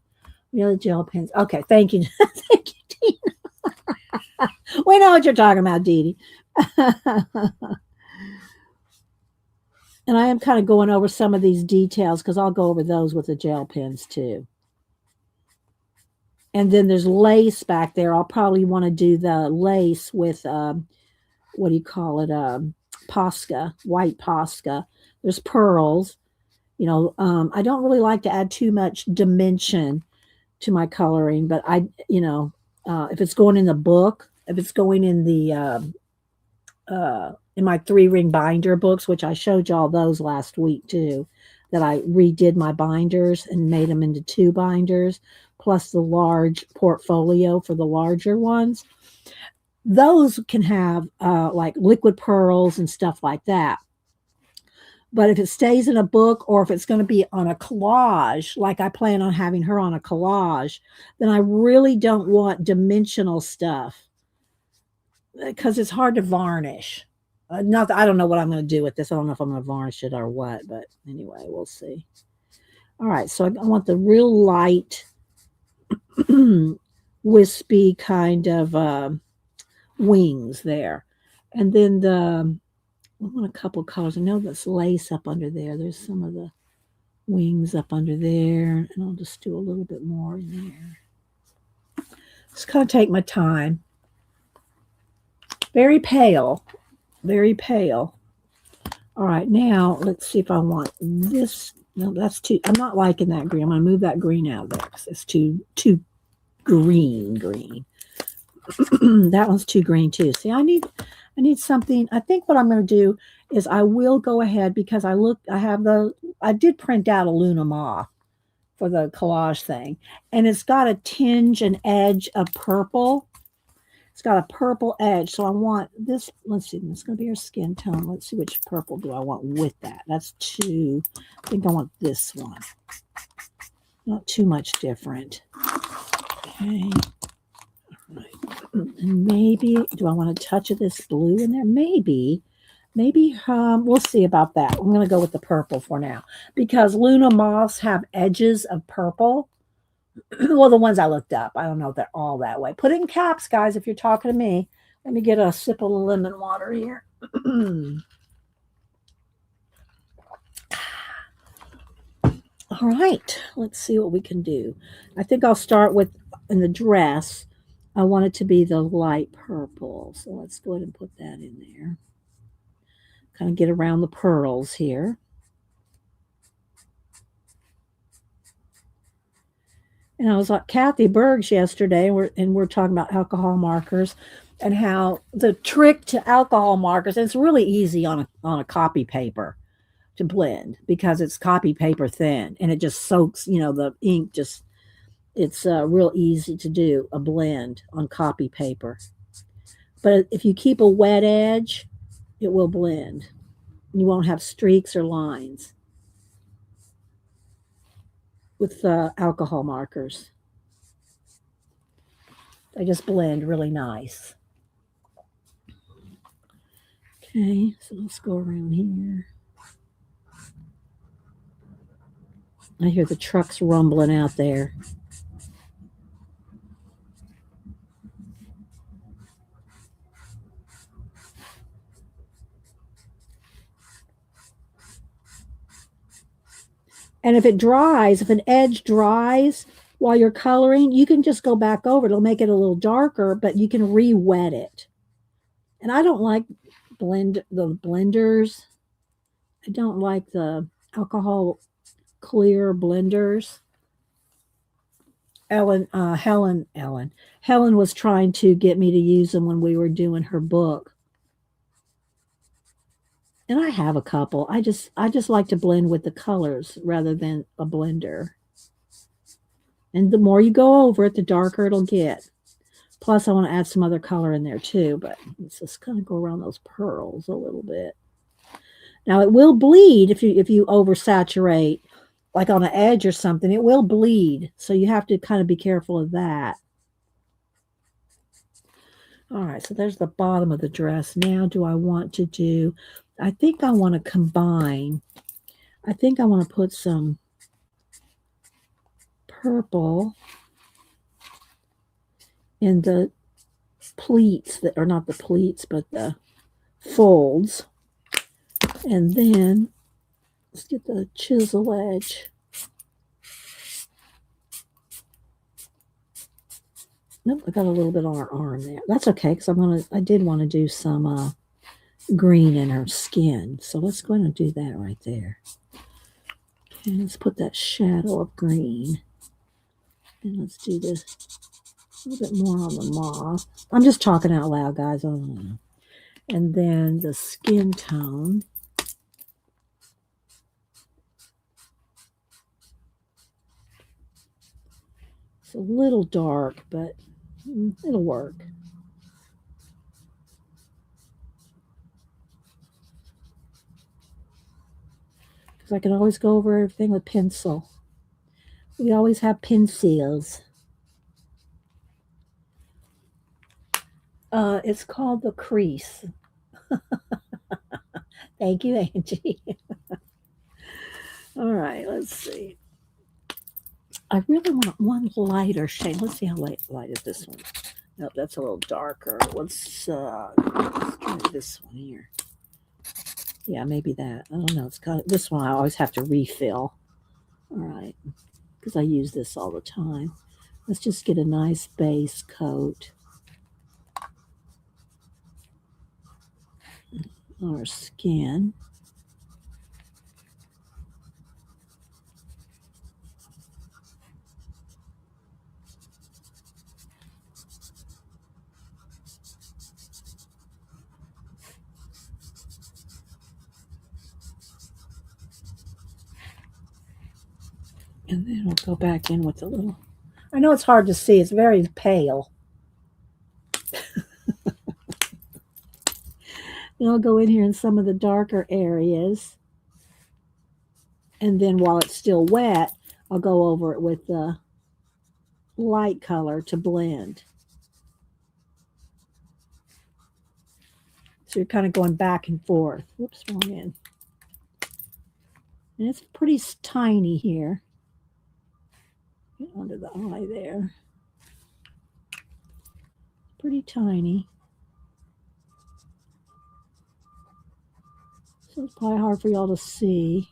S1: Really, gel pens. Okay, thank you. Thank you, Tina. We know what you're talking about, Dee Dee. And I am kind of going over some of these details because I'll go over those with the gel pens too. And then there's lace back there. I'll probably want to do the lace with, what do you call it? Posca, white Posca. There's pearls. I don't really like to add too much dimension to my coloring, but if it's going in the book, if it's going in in my 3-ring binder books, which I showed y'all those last week too, that I redid my binders and made them into 2 binders, plus the large portfolio for the larger ones. Those can have like liquid pearls and stuff like that. But if it stays in a book or if it's going to be on a collage, like I plan on having her on a collage, then I really don't want dimensional stuff because it's hard to varnish. Not that I don't know what I'm going to do with this. I don't know if I'm going to varnish it or what, but anyway, we'll see. All right, so I want the real light, wispy kind of wings there. And then I want a couple colors. I know that's lace up under there. There's some of the wings up under there. And I'll just do a little bit more in there. Just kind of take my time. Very pale. Very pale. All right, now let's see if I want this. No, that's too, I'm not liking that green. I'm going to move that green out of there because it's too green. That one's too green too. See, I need something. I think what I'm going to do is I will go ahead because I did print out a Luna Moth for the collage thing, and it's got a tinge and edge of purple. It's got a purple edge, so I want this. Let's see, this is going to be her skin tone. Let's see which purple do I want with that. That's 2. I think I want this one. Not too much different. Okay. All right. And maybe, do I want a touch of this blue in there? Maybe, we'll see about that. I'm going to go with the purple for now because Luna Moths have edges of purple. Well, the ones I looked up, I don't know if they're all that way. Put it in caps, guys, if you're talking to me. Let me get a sip of lemon water here. All right, let's see what we can do. I think I'll start with in the dress. I want it to be the light purple. So let's go ahead and put that in there. Kind of get around the pearls here. And I was at Kathy Berg's yesterday, and we're talking about alcohol markers and how the trick to alcohol markers, and it's really easy on a copy paper to blend because it's copy paper thin and it just soaks, the ink just, it's real easy to do a blend on copy paper. But if you keep a wet edge, it will blend. You won't have streaks or lines with alcohol markers. They just blend really nice. Okay, so let's go around here. I hear the trucks rumbling out there. And if it dries, if an edge dries while you're coloring, you can just go back over. It'll make it a little darker, but you can re-wet it. And I don't like the blenders. I don't like the alcohol clear blenders. Helen was trying to get me to use them when we were doing her book. And I have a couple. I just like to blend with the colors rather than a blender. And the more you go over it, the darker it'll get. Plus, I want to add some other color in there too, but let's just kind of go around those pearls a little bit. Now it will bleed if you oversaturate, like on an edge or something. It will bleed, so you have to kind of be careful of that. All right, so there's the bottom of the dress. Now, do I want to do? I think I want to combine. I think I want to put some purple in the pleats that are not the pleats, but the folds. And then let's get the chisel edge. Nope, I got a little bit on her arm there. That's okay, because I did want to do some green in her skin. So let's go ahead and do that right there. Okay, let's put that shadow of green. And let's do this a little bit more on the moth. I'm just talking out loud, guys. I don't know. And then the skin tone. It's a little dark, but it'll work. Because I can always go over everything with pencil. We always have pencils. It's called the crease. Thank you, Angie. All right, let's see. I really want one lighter shade. Let's see how light is this one. Nope, that's a little darker. Let's try this one here. Yeah, maybe that. I don't know. It's got this one. I always have to refill. All right, because I use this all the time. Let's just get a nice base coat on our skin. And then we'll go back in with a little. I know it's hard to see. It's very pale. And I'll go in here in some of the darker areas. And then while it's still wet, I'll go over it with the light color to blend. So you're kind of going back and forth. Whoops, wrong end. And it's pretty tiny here. Get under the eye there. Pretty tiny. So it's probably hard for y'all to see.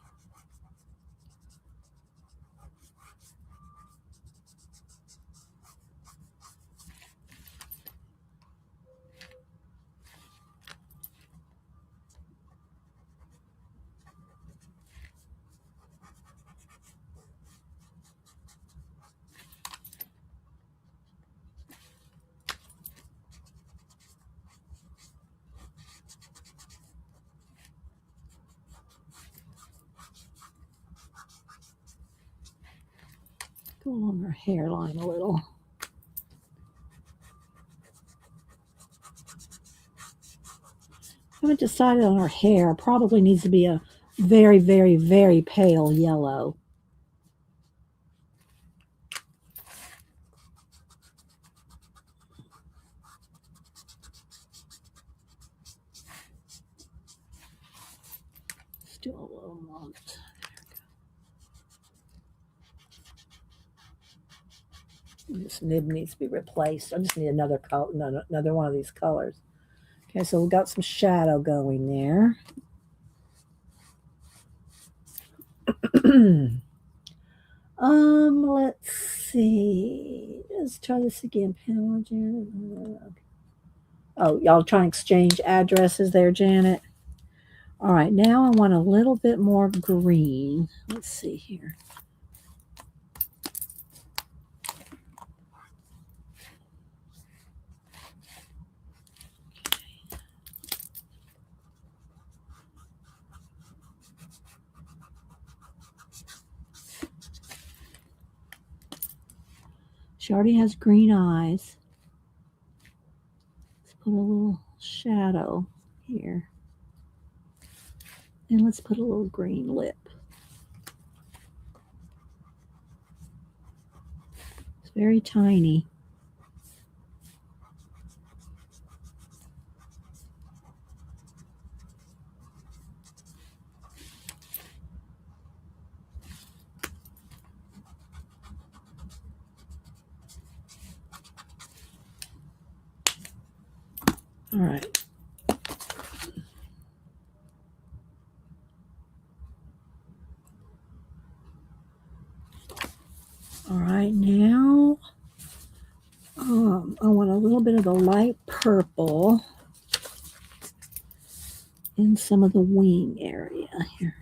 S1: Go along her hairline a little. I haven't decided on her hair. Probably needs to be a very, very, very pale yellow. Still a little month. This nib needs to be replaced. I just need another color, another one of these colors. Okay, so we've got some shadow going there. Let's see. Let's try this again. Oh, y'all trying to exchange addresses there, Janet? All right, now I want a little bit more green. Let's see here. She already has green eyes. Let's put a little shadow here. And let's put a little green lip. It's very tiny. All right. All right, now I want a little bit of the light purple in some of the wing area here.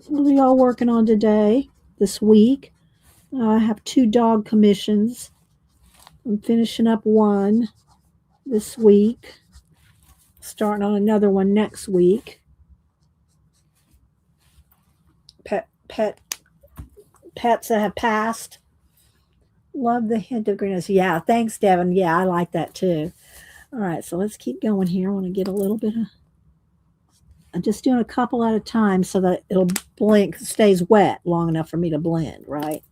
S1: What are y'all working on today, this week? I have 2 dog commissions. I'm finishing up one this week, starting on another one next week. Pets that have passed. Love the hint of greenness. Yeah, thanks, Devin. Yeah, I like that too. All right, so let's keep going here. I want to get a little bit of. I'm just doing a couple at a time so that it'll blink, stays wet long enough for me to blend, right?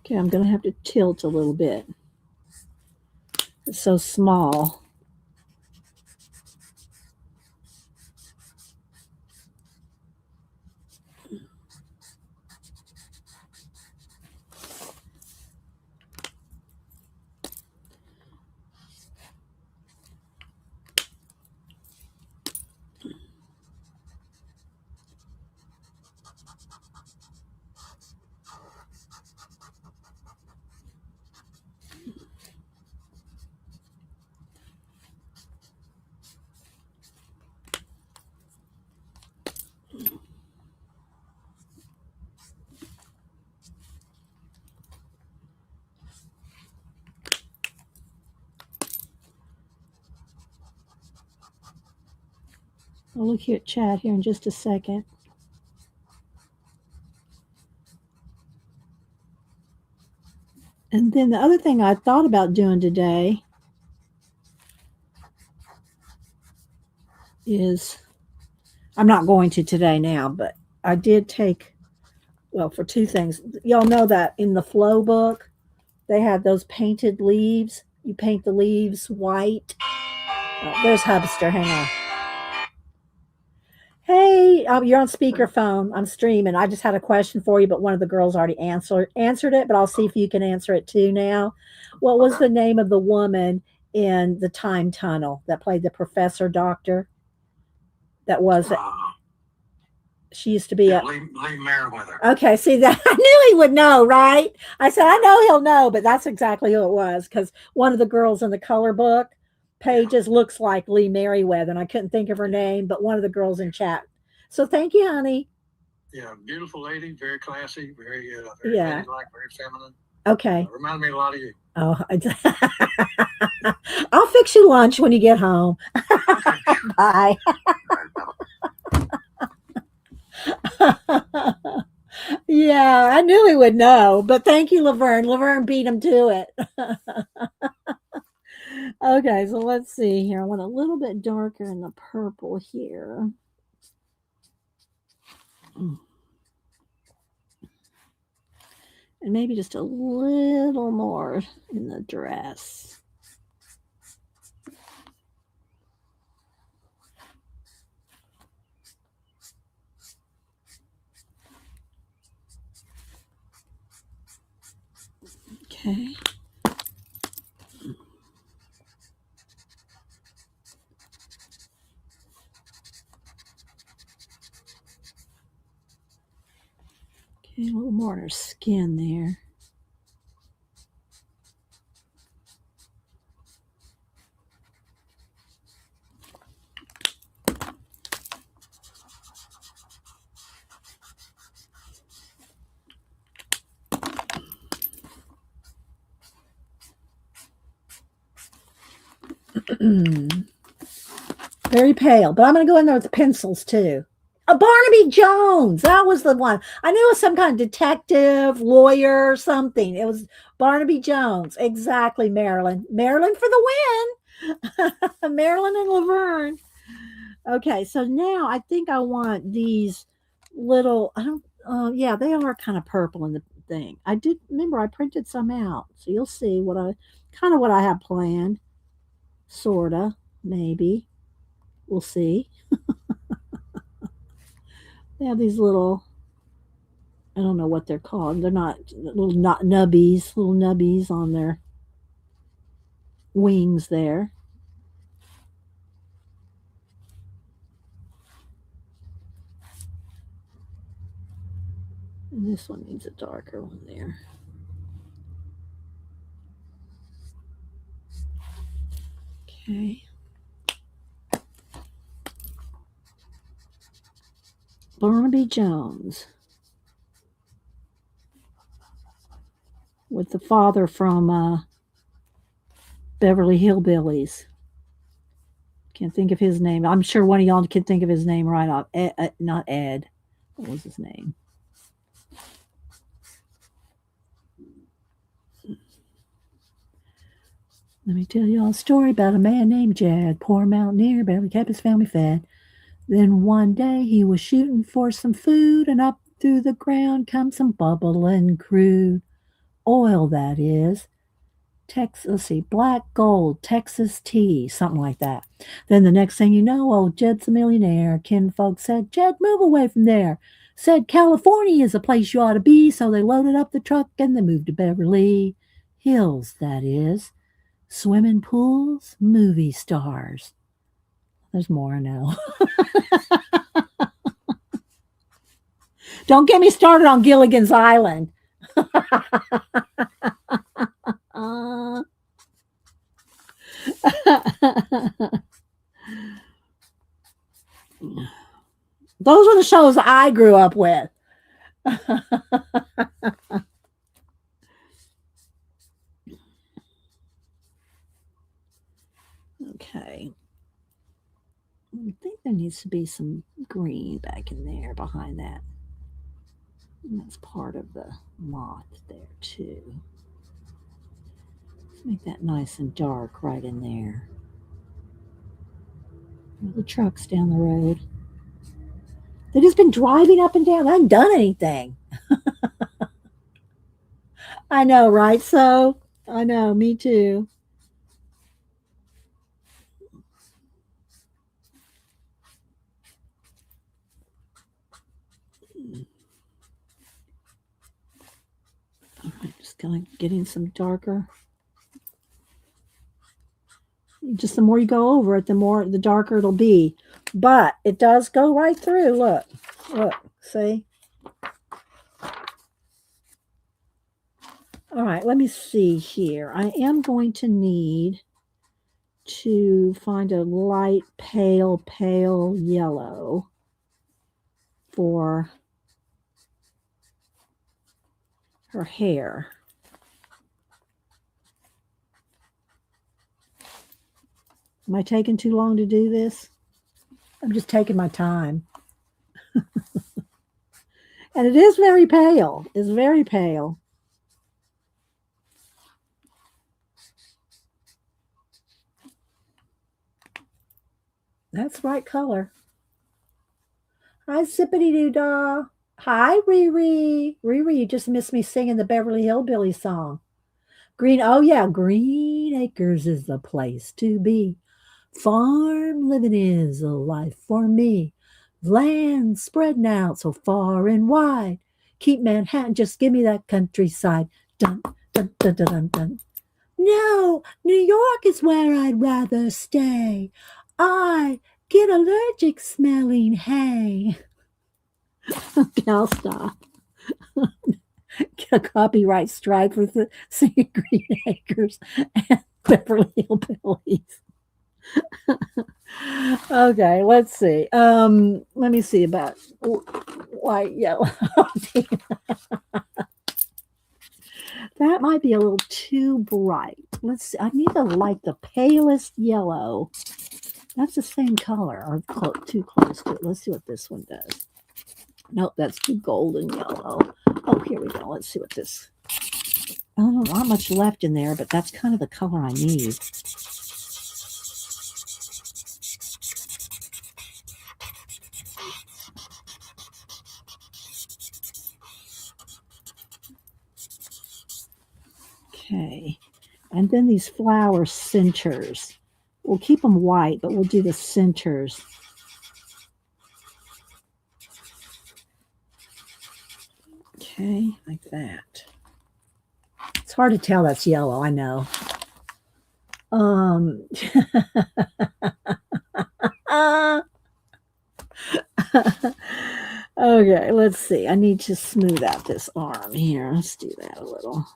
S1: Okay, I'm going to have to tilt a little bit. It's so small. I'll look here at chat here in just a second. And then the other thing I thought about doing today is, I'm not going to today now, but I did take, well, for 2 things. Y'all know that in the flow book, They had those painted leaves. You paint the leaves white. Oh, there's Hubster. Hang on. Hey, you're on speakerphone. I'm streaming. I just had a question for you, but one of the girls already answered it. But I'll see if you can answer it too now. What was the name of the woman in the time tunnel that played the professor doctor? That was it. She used to be
S2: Lee Merriweather.
S1: Okay, see that I knew he would know, right? I said I know he'll know, but that's exactly who it was because one of the girls in the color book pages looks like Lee Merriweather, and I couldn't think of her name, but one of the girls in chat. So thank you, honey.
S2: Yeah, beautiful lady, very classy, very ladylike, very feminine.
S1: Okay.
S2: Reminded me a lot of you.
S1: Oh, I'll fix you lunch when you get home. Bye. Yeah, I knew he would know, but thank you, Laverne. Laverne beat him to it. Okay, so let's see here. I want a little bit darker in the purple here. And maybe just a little more in the dress. Okay. Okay, a little more on her skin there. Very pale, but I'm going to go in there with the pencils too. Barnaby Jones. That was the one. I knew it was some kind of detective, lawyer, something. It was Barnaby Jones. Exactly, Marilyn. Marilyn for the win. Marilyn and Laverne. Okay, so now I think I want these little, I don't, yeah, they are kind of purple in the thing. I did remember I printed some out. So you'll see what I have planned. Sorta, maybe. We'll see. They have these little, I don't know what they're called. They're not little nubbies on their wings there. And this one needs a darker one there. Okay. Barnaby Jones. With the father from Beverly Hillbillies. Can't think of his name. I'm sure one of y'all can think of his name right off. Not Ed. What was his name? Let me tell y'all a story about a man named Jad. Poor mountaineer, barely kept his family fed. Then one day he was shooting for some food, and up through the ground comes some bubbling crude oil, that is. Let's see, black gold, Texas tea, something like that. Then the next thing you know, old Jed's a millionaire. Kinfolk said, Jed, move away from there. Said, California is a place you ought to be. So they loaded up the truck and they moved to Beverly Hills, that is. Swimming pools, movie stars. There's more, I know. Don't get me started on Gilligan's Island. Those were the shows I grew up with. Okay. I think there needs to be some green back in there behind that. And that's part of the moth there too. Let's make that nice and dark right in there. The truck's down the road. They've just been driving up and down. I haven't done anything. I know, right? So, I know, me too. All right, just going to getting some darker. Just the more you go over it, the darker it'll be. But it does go right through. Look, see? All right, let me see here. I am going to need to find a light, pale yellow for her hair. Am I taking too long to do this? I'm just taking my time. And it is very pale. It's very pale. That's right color. Hi, Zippity Doo Dah. Hi, Riri. Riri, you just missed me singing the Beverly Hillbilly song. Oh yeah, Green Acres is the place to be. Farm living is a life for me. Land spreading out so far and wide. Keep Manhattan, just give me that countryside. Dun, dun, dun, dun, dun, dun. No, New York is where I'd rather stay. I get allergic smelling hay. Okay, I'll stop. Get a copyright strike for the singing Green Acres and Beverly Hillbillies. Okay, let's see. Let me see about white, yellow. That might be a little too bright. Let's see. I need to like the palest yellow. That's the same color, or too close to it. Let's see what this one does. Nope, that's too golden yellow. Oh, here we go. Let's see what this. Oh, not much left in there, but that's kind of the color I need. Okay. And then these flower centers. We'll keep them white, but we'll do the centers. Okay, like that. It's hard to tell that's yellow, I know. Okay, let's see. I need to smooth out this arm here. Let's do that a little.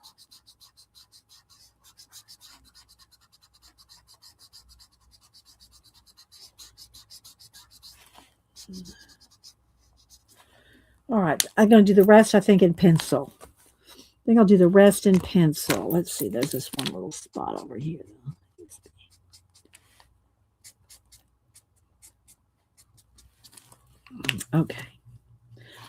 S1: All right, I'm going to do the rest, I think, in pencil. I think I'll do the rest in pencil. Let's see, there's this one little spot over here. Okay.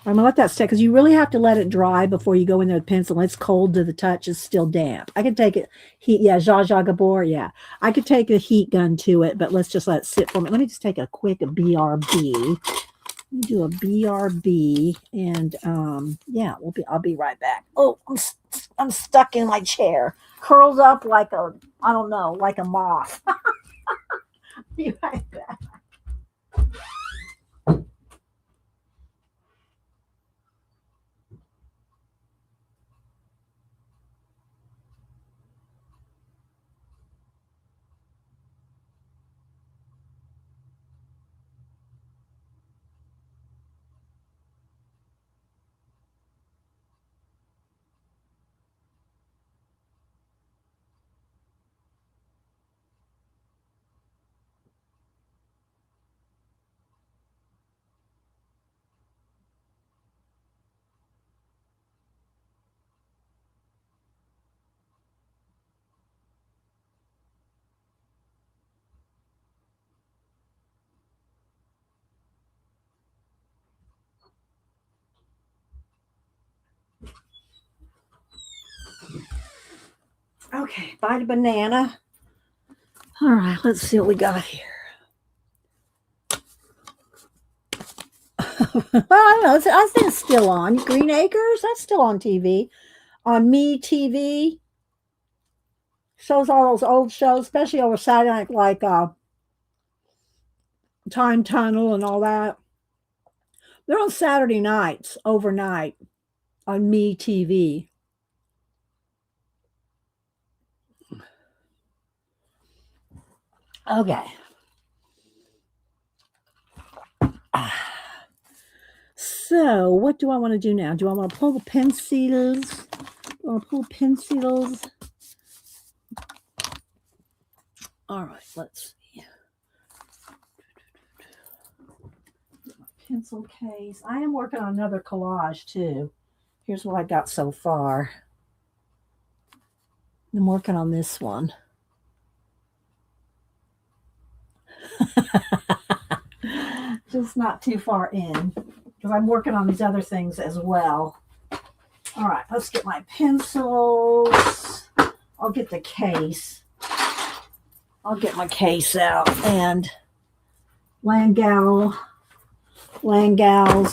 S1: I'm going to let that stay because you really have to let it dry before you go in there with pencil. It's cold to the touch. It's still damp. I can take it. Heat, yeah, Zsa Zsa Gabor, yeah. I could take a heat gun to it, but let's just let it sit for me. Let me just take a quick BRB. Let me do a BRB, and yeah, I'll be right back. Oh, I'm stuck in my chair, curled up like I don't know, like a moth. Be right back. Okay, bite a banana. All right, let's see what we got here. I don't know. I think it's still on. Green Acres, that's still on TV. on Me TV. Shows all those old shows, especially over Saturday night, like Time Tunnel and all that. They're on Saturday nights, overnight, on Me TV. Okay. So, what do I want to do now? Do I want to pull the pencils? Do I want to pull pencils? All right, let's see. Pencil case. I am working on another collage too. Here's what I got so far. I'm working on this one. Just not too far in because I'm working on these other things as well. All right, let's get my pencils. I'll get the case. I'll get my case out and Langals.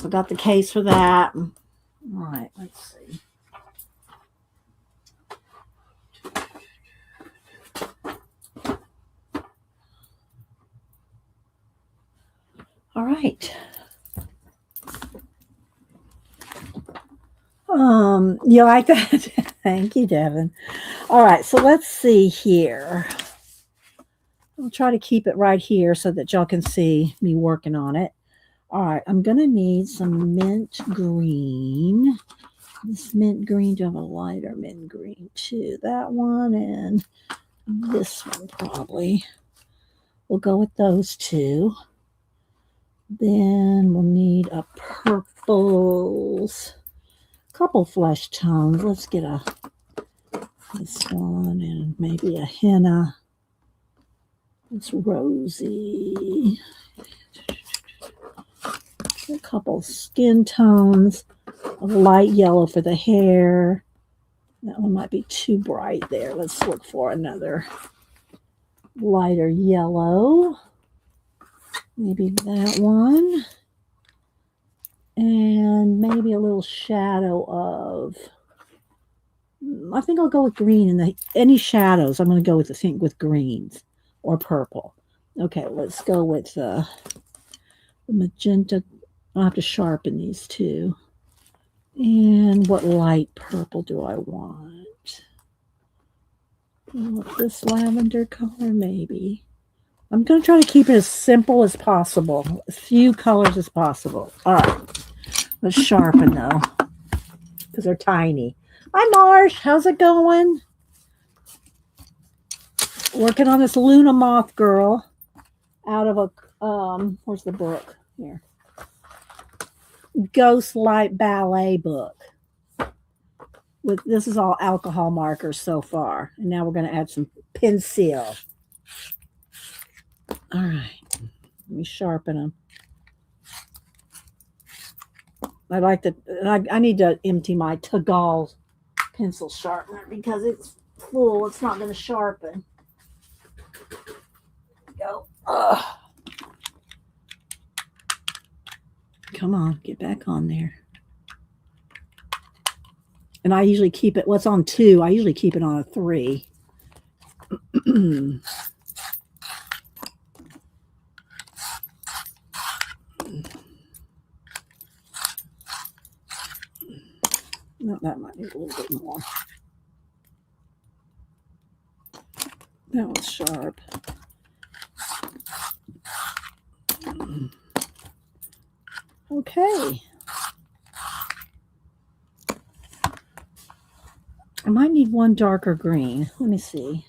S1: I got the case for that. All right, let's see. All right. You like that? Thank you, Devin. All right, so let's see here. I'll try to keep it right here so that y'all can see me working on it. All right, I'm going to need some mint green. This mint green, do I have a lighter mint green too? That one and this one probably. We'll go with those two. Then we'll need a purples. Couple flesh tones. Let's get this one and maybe a henna. It's rosy. A couple skin tones. A light yellow for the hair. That one might be too bright there. Let's look for another lighter yellow. Maybe that one. And maybe a little shadow of, I think I'll go with green. And any shadows, I'm going to go with greens or purple. Okay, let's go with the magenta. I'll have to sharpen these two. And what light purple do I want? This lavender color, maybe. I'm going to try to keep it as simple as possible. As few colors as possible. All right. Let's sharpen, though. Because they're tiny. Hi, Marsh. How's it going? Working on this Luna Moth girl. Out of a, where's the book? Here. Ghost Light Ballet book. This is all alcohol markers so far. And now we're going to add some pencil. All right. Let me sharpen them. I need to empty my Tagal pencil sharpener because it's full. It's not going to sharpen. Go. Ugh. Come on, get back on there. And I usually keep it, what's on 2, I usually keep it on a 3. No, that might need a little bit more. That was sharp. Okay. I might need one darker green. Let me see.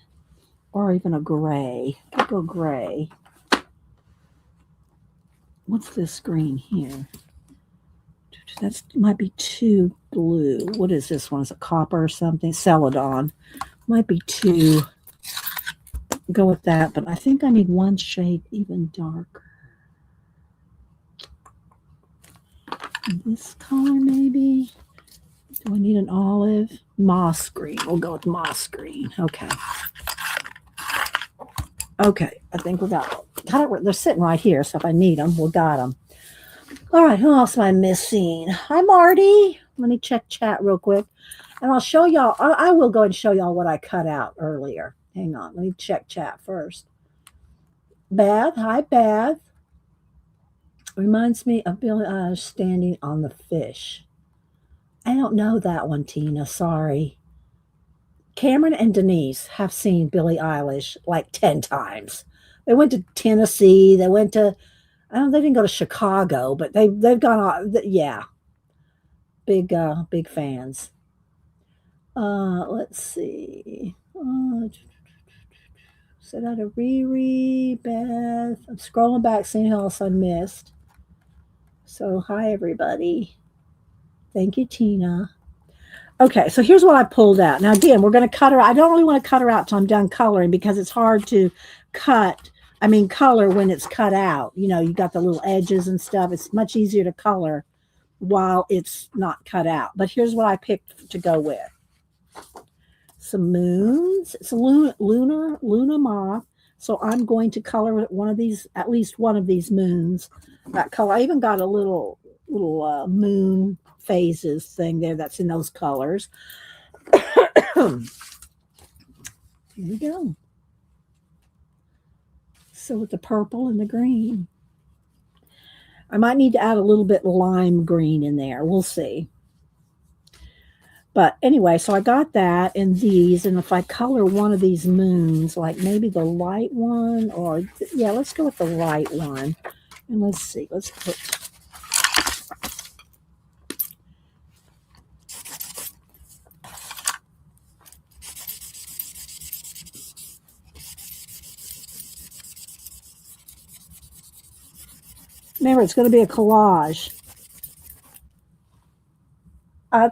S1: Or even a gray. I could go gray. What's this green here? That might be too blue. What is this one? Is it copper or something? Celadon. Might be too. Go with that, but I think I need one shade even darker. This color maybe. Do I need an olive? Moss green. We'll go with moss green. Okay. Okay, I think we got it. They're sitting right here, so if I need them, we got them. All right, who else am I missing? Hi, Marty. Let me check chat real quick. And I'll show y'all, I will go and show y'all what I cut out earlier. Hang on, let me check chat first. Beth, hi Beth. Reminds me of Billie Eilish standing on the fish. I don't know that one, Tina. Sorry. Cameron and Denise have seen Billie Eilish like 10 times. They went to Tennessee. They went to, I don't, they didn't go to Chicago, but they've gone on. Yeah, big fans. Let's see. Set out a Riri, Beth. I'm scrolling back, seeing who else I missed. So, hi, everybody. Thank you, Tina. Okay, so here's what I pulled out. Now, again, we're going to cut her. I don't really want to cut her out till I'm done coloring because it's hard to color when it's cut out. You know, you got the little edges and stuff. It's much easier to color while it's not cut out. But here's what I picked to go with. Some moons. It's a lunar moth. So I'm going to color one of these, at least one of these moons. That color. I even got a little moon phases thing there that's in those colors. Here we go. So with the purple and the green. I might need to add a little bit lime green in there. We'll see. But anyway, so I got that and these, and if I color one of these moons, like maybe the light one, or yeah, let's go with the light one. And let's see, let's put remember, it's going to be a collage.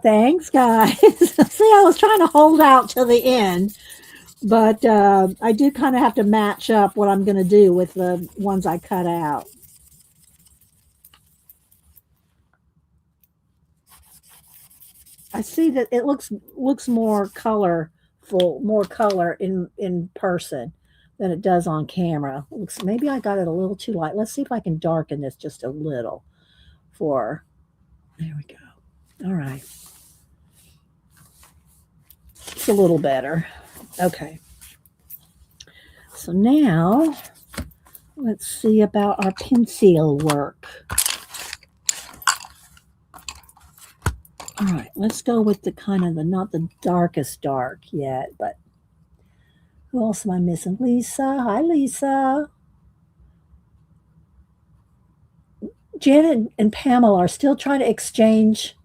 S1: Thanks, guys. See, I was trying to hold out till the end, but I do kind of have to match up what I'm going to do with the ones I cut out. I see that it looks more colorful, more color in person than it does on camera. Looks, maybe I got it a little too light. Let's see if I can darken this just a little. There we go. All right. It's a little better. Okay. So now let's see about our pencil work. All right, let's go with the kind of not the darkest dark yet, but who else am I missing? Lisa. Hi, Lisa. Janet and Pamela are still trying to exchange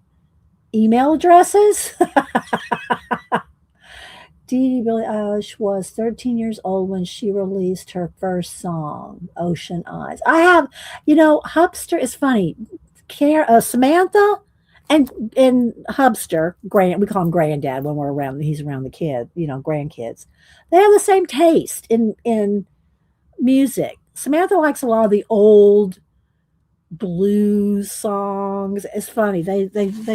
S1: email addresses. Dee Billie Eilish was 13 years old when she released her first song, Ocean Eyes. I have, Hubster is funny. Samantha and Hubster, we call him Granddad when we're around. He's around the kid, grandkids. They have the same taste in music. Samantha likes a lot of the old blues songs. It's funny. They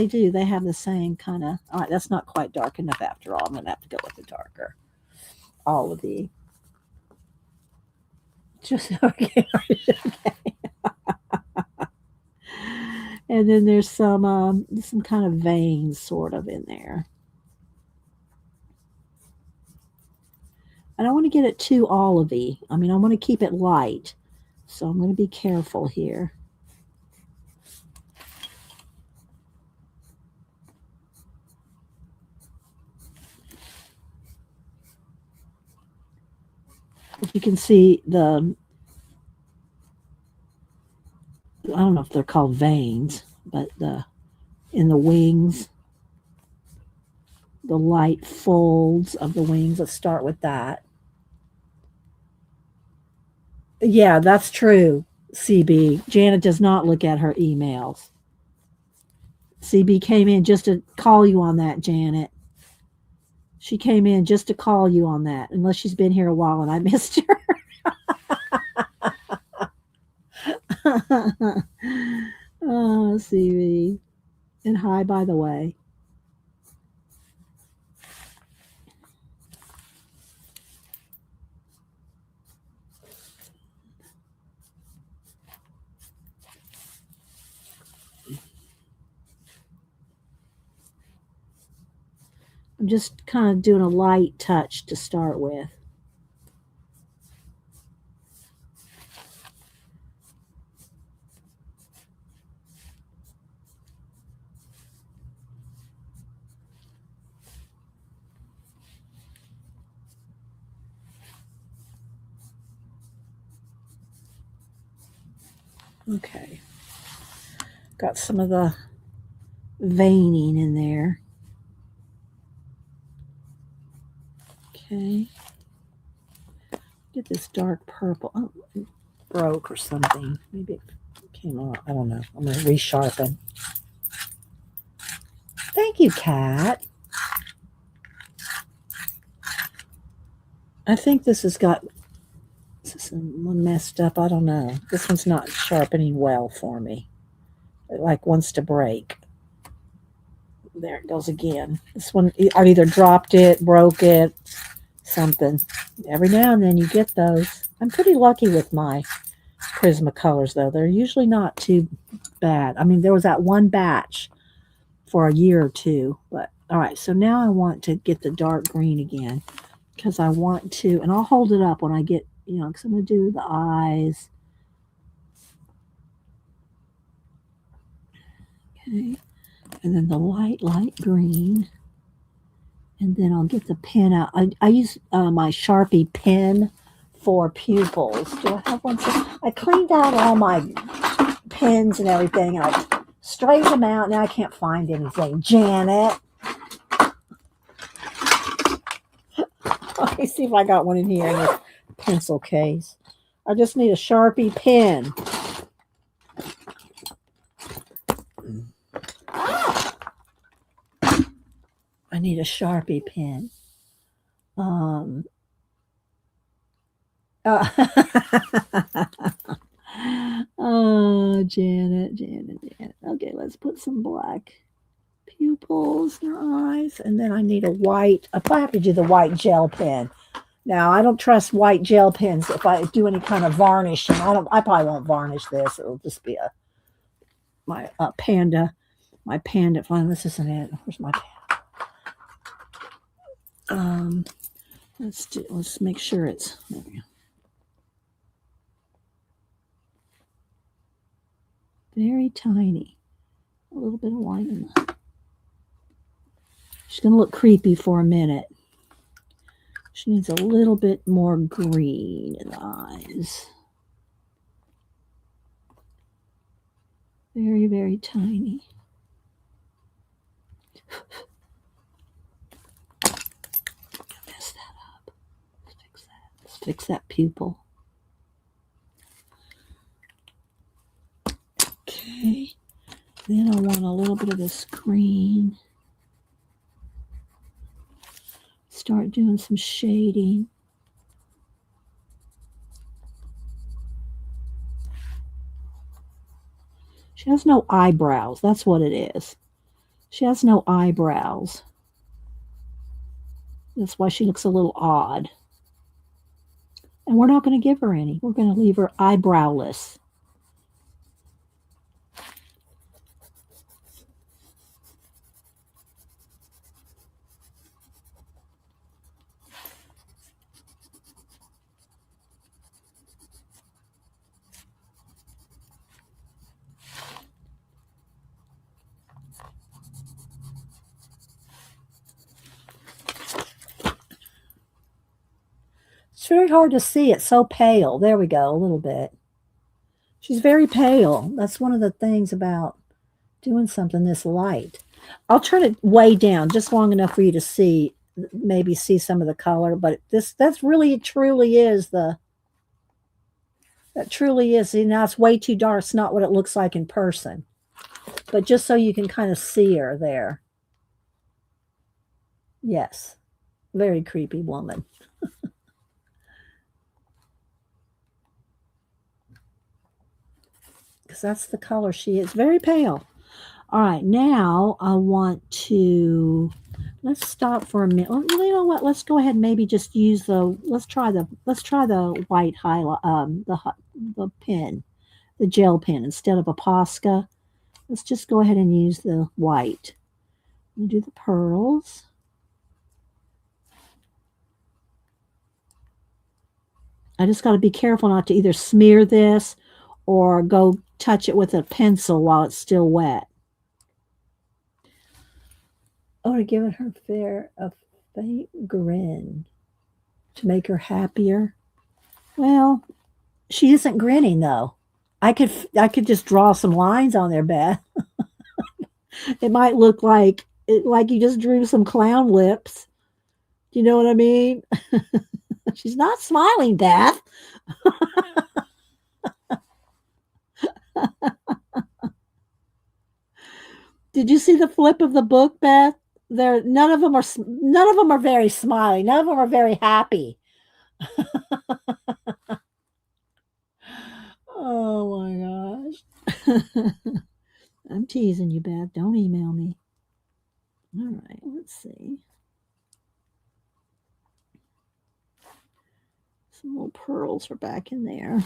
S1: do. They have the same kind of. All right, that's not quite dark enough after all. I'm gonna have to go with the darker. All of the. Just okay. And then there's some kind of veins sort of in there. I don't want to get it too olivey. I mean, I want to keep it light. So I'm going to be careful here. You can see I don't know if they're called veins, but in the wings, the light folds of the wings. Let's start with that. Yeah, that's true, CB. Janet does not look at her emails. CB came in just to call you on that, Janet. She came in just to call you on that, unless she's been here a while and I missed her. Oh, CB. And hi, by the way. I'm just kind of doing a light touch to start with. Okay. Got some of the veining in there. Okay. Get this dark purple. Oh, it broke or something. Maybe it came off. I don't know. I'm going to resharpen. Thank you, Kat. I think this has got one messed up. I don't know. This one's not sharpening well for me. It like wants to break. There it goes again. This one, I either dropped it, broke it, something. Every now and then you get those. I'm pretty lucky with my Prismacolors, though. They're usually not too bad. I mean, there was that one batch for a year or two. But all right, so now I want to get the dark green again because I want to, and I'll hold it up when I get, because I'm going to do the eyes. Okay. And then the light green. And then I'll get the pen out. I use my Sharpie pen for pupils. Do I have one? I cleaned out all my pens and everything, and I straightened them out. Now I can't find anything. Janet. Let me see if I got one in here in this pencil case. I just need a Sharpie pen. I need a Sharpie pen. Oh, Janet. Okay, let's put some black pupils in her eyes, and then I need a white. I have to do the white gel pen. Now I don't trust white gel pens if I do any kind of varnishing. I probably won't varnish this. It'll just be my panda. Fine, this isn't it. Where's my panda? Let's make sure it's there we go. Very tiny. A little bit of white in the. She's gonna look creepy for a minute. She needs a little bit more green in the eyes. Very, very tiny. Mess that up. Let's fix that pupil. Okay. Then I want a little bit of this green. Start doing some shading. She has no eyebrows. That's what it is. She has no eyebrows. That's why she looks a little odd. And we're not going to give her any. We're going to leave her eyebrowless. It's very hard to see. It's so pale. There we go, a little bit. She's very pale. That's one of the things about doing something this light. I'll turn it way down just long enough for you to see, maybe see some of the color. But that's really, truly is that truly is. See, now it's way too dark. It's not what it looks like in person. But just so you can kind of see her there. Yes. Very creepy woman. Because that's the color she is. Very pale. All right, now I want to, let's stop for a minute. Well, you know what? Let's go ahead and maybe just use let's try the white highlight, the pen, the gel pen instead of a Posca. Let's just go ahead and use the white. Do the pearls. I just got to be careful not to either smear this or go touch it with a pencil while it's still wet. Oh, to give her a faint grin to make her happier. Well, she isn't grinning though. I could just draw some lines on there, Beth. It might look like you just drew some clown lips. Do you know what I mean? She's not smiling, Beth. Did you see the flip of the book, Beth? None of them are very smiling. None of them are very happy. Oh my gosh. I'm teasing you, Beth. Don't email me. All right, let's see. Some little pearls are back in there.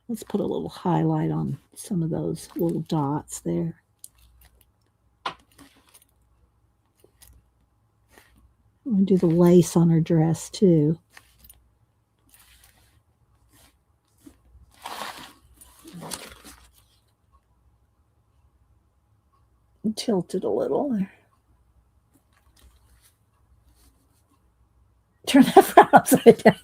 S1: Let's put a little highlight on some of those little dots there. I'm going to do the lace on her dress too. Tilt it a little. Turn that frown upside down.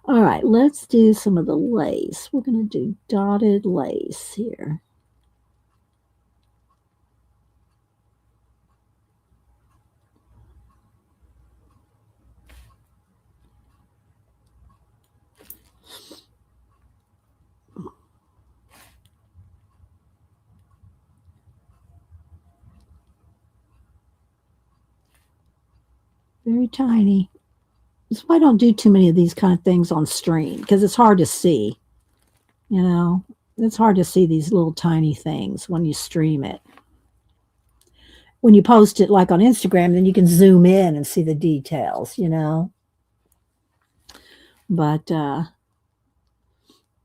S1: All right, let's do some of the lace. We're going to do dotted lace here. Very tiny. That's why I don't do too many of these kind of things on stream, because it's hard to see. You know, it's hard to see these little tiny things when you stream it. When you post it like on Instagram, then you can zoom in and see the details, you know. But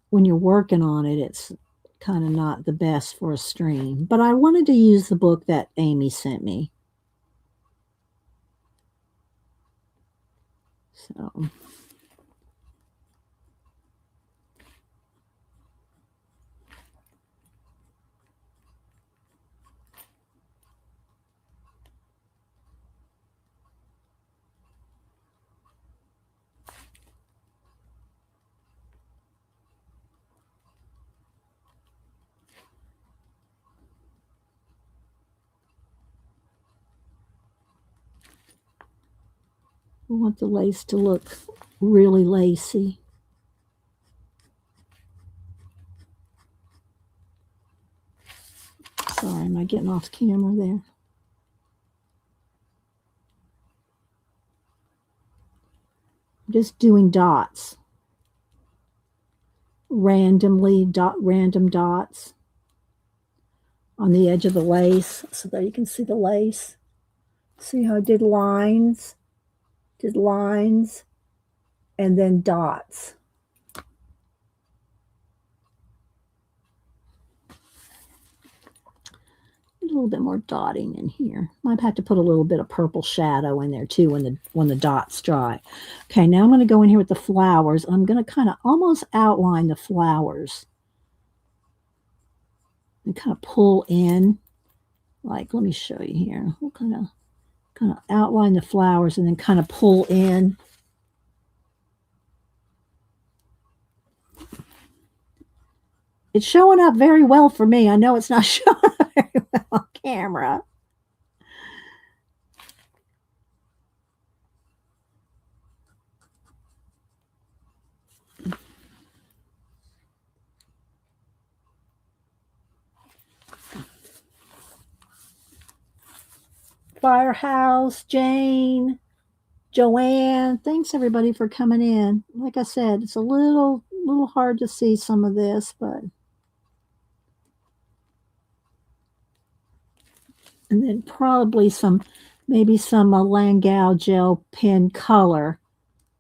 S1: when you're working on it, it's kind of not the best for a stream. But I wanted to use the book that Amy sent me. So I want the lace to look really lacy. Sorry, am I getting off camera there? Just doing dots. Random dots on the edge of the lace so that you can see the lace. See how I did lines, and then dots. A little bit more dotting in here. Might have to put a little bit of purple shadow in there too when the dots dry. Okay, now I'm going to go in here with the flowers. I'm going to kind of almost outline the flowers and kind of pull in. Like, let me show you here. We'll kind of outline the flowers and then kind of pull in. It's showing up very well for me. I know it's not showing up very well on camera. Firehouse, Jane, Joanne, thanks everybody for coming in. Like I said, it's a little hard to see some of this, but and then probably maybe some Langau gel pen color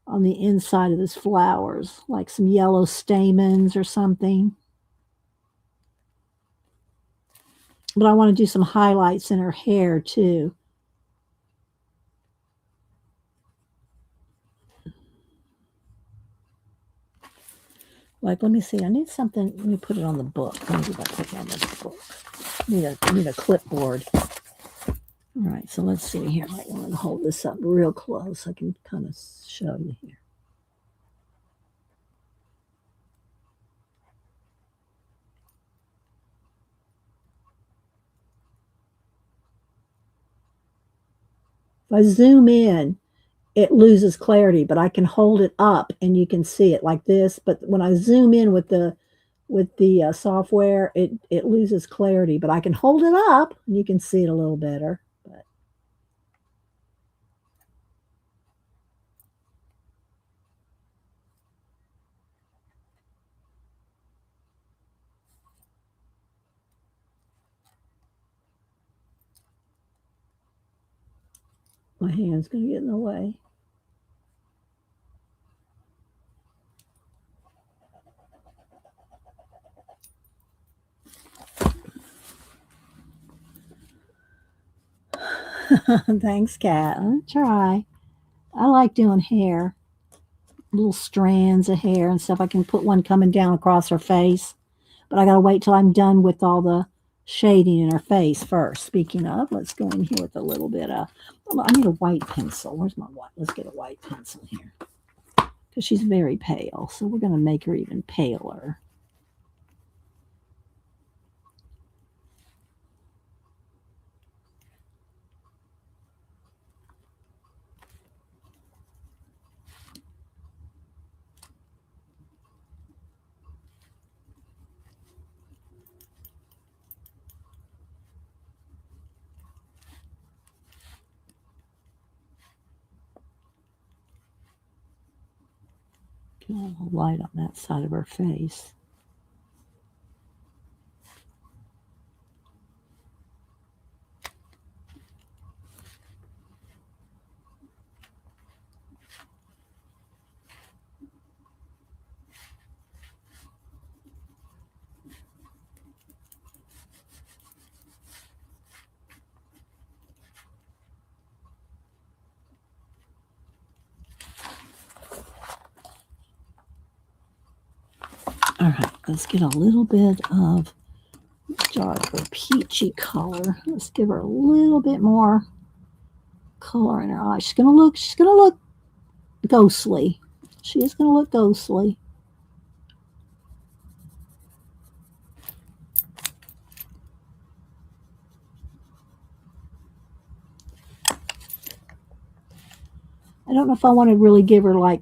S1: on the inside of his flowers, like some yellow stamens or something. But I want to do some highlights in her hair too. Like, let me see. I need something. Let me put it on the book. Let me see if I put it on the book. I need a clipboard. All right, so let's see here. I want to hold this up real close. I can kind of show you here. If I zoom in, it loses clarity, but I can hold it up and you can see it like this. But when I zoom in with the software, it loses clarity. But I can hold it up and you can see it a little better. But my hand's going to get in the way. Thanks, Kat. I'll try. I like doing hair, little strands of hair and stuff. I can put one coming down across her face, but I got to wait till I'm done with all the shading in her face first. Speaking of, let's go in here with a little bit of, I need a white pencil. Where's my white? Let's get a white pencil here because she's very pale. So we're going to make her even paler. Get a little light on that side of her face. All right, let's get a little bit of darker peachy color. Let's give her a little bit more color in her eyes. She's gonna look ghostly. She is gonna look ghostly. I don't know if I want to really give her like,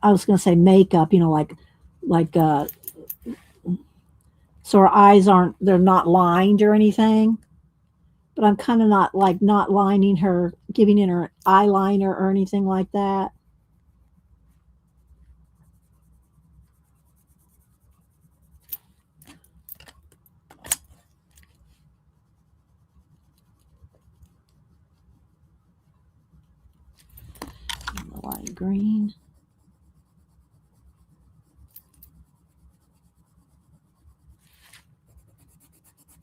S1: I was gonna say makeup, like so her eyes they're not lined or anything. But I'm kind of not lining her, giving in her eyeliner or anything like that. The light green.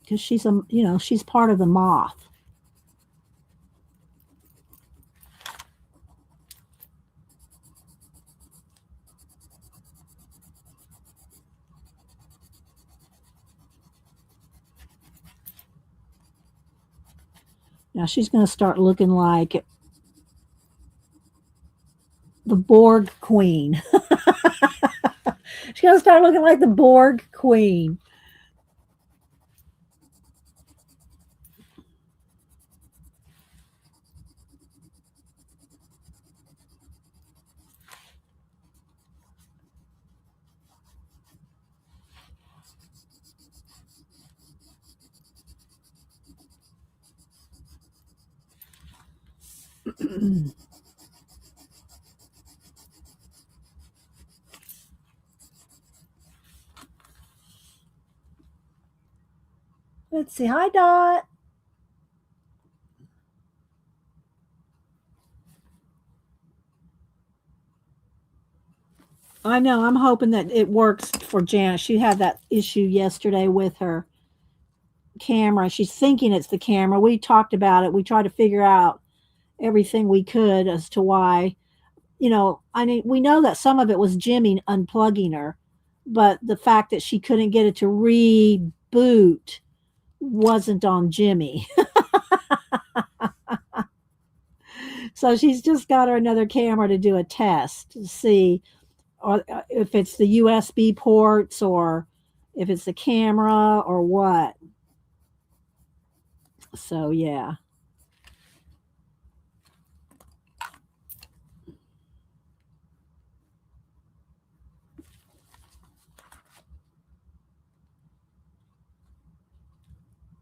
S1: Because she's part of the moth. Now she's going to start looking like the Borg Queen. She's going to start looking like the Borg Queen. Let's see. Hi, Dot. I know. I'm hoping that it works for Janet. She had that issue yesterday with her camera. She's thinking it's the camera. We talked about it. We tried to figure out everything we could as to why. I mean, we know that some of it was Jimmy unplugging her, but the fact that she couldn't get it to reboot wasn't on Jimmy. So she's just got her another camera to do a test to see or if it's the USB ports or if it's the camera or what. So yeah.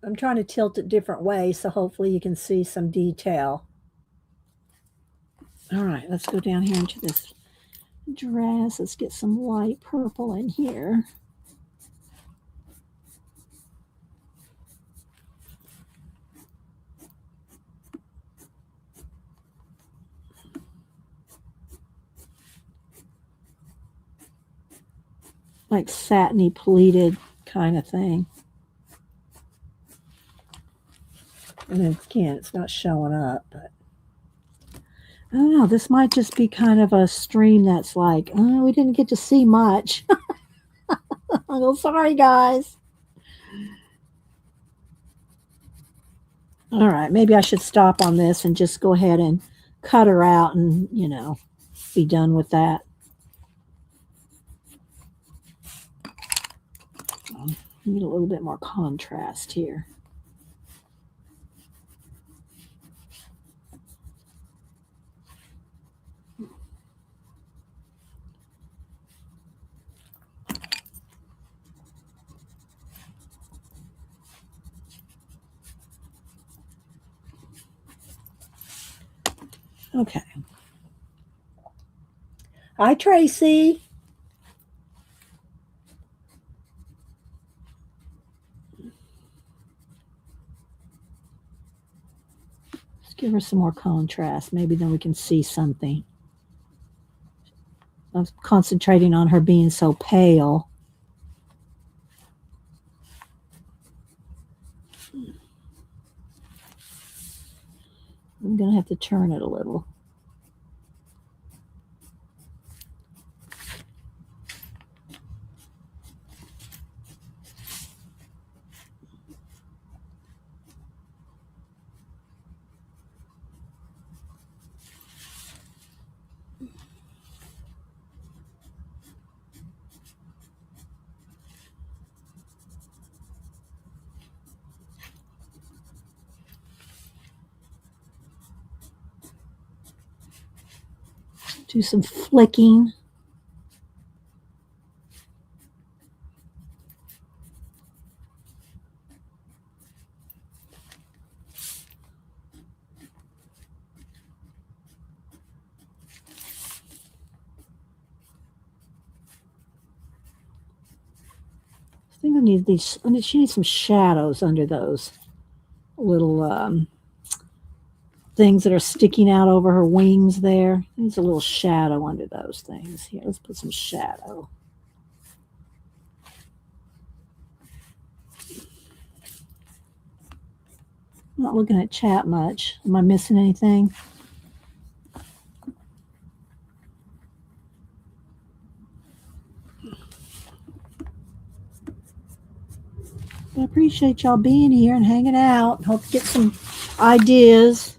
S1: I'm trying to tilt it different ways so hopefully you can see some detail. All right, let's go down here into this dress. Let's get some light purple in here. Like satiny pleated kind of thing. And again, it's not showing up, but I don't know. This might just be kind of a stream that's like, oh, we didn't get to see much. Oh, sorry, guys. All right, maybe I should stop on this and just go ahead and cut her out and, be done with that. Need a little bit more contrast here. Okay. Hi, Tracy. Let's give her some more contrast. Maybe then we can see something. I was concentrating on her being so pale. I'm going to have to turn it a little. Do some flicking. I think I need these. She needs some shadows under those little things that are sticking out over her wings there. Needs a little shadow under those things. Here, let's put some shadow. I'm not looking at chat much. Am I missing anything? I appreciate y'all being here and hanging out. Hope to get some ideas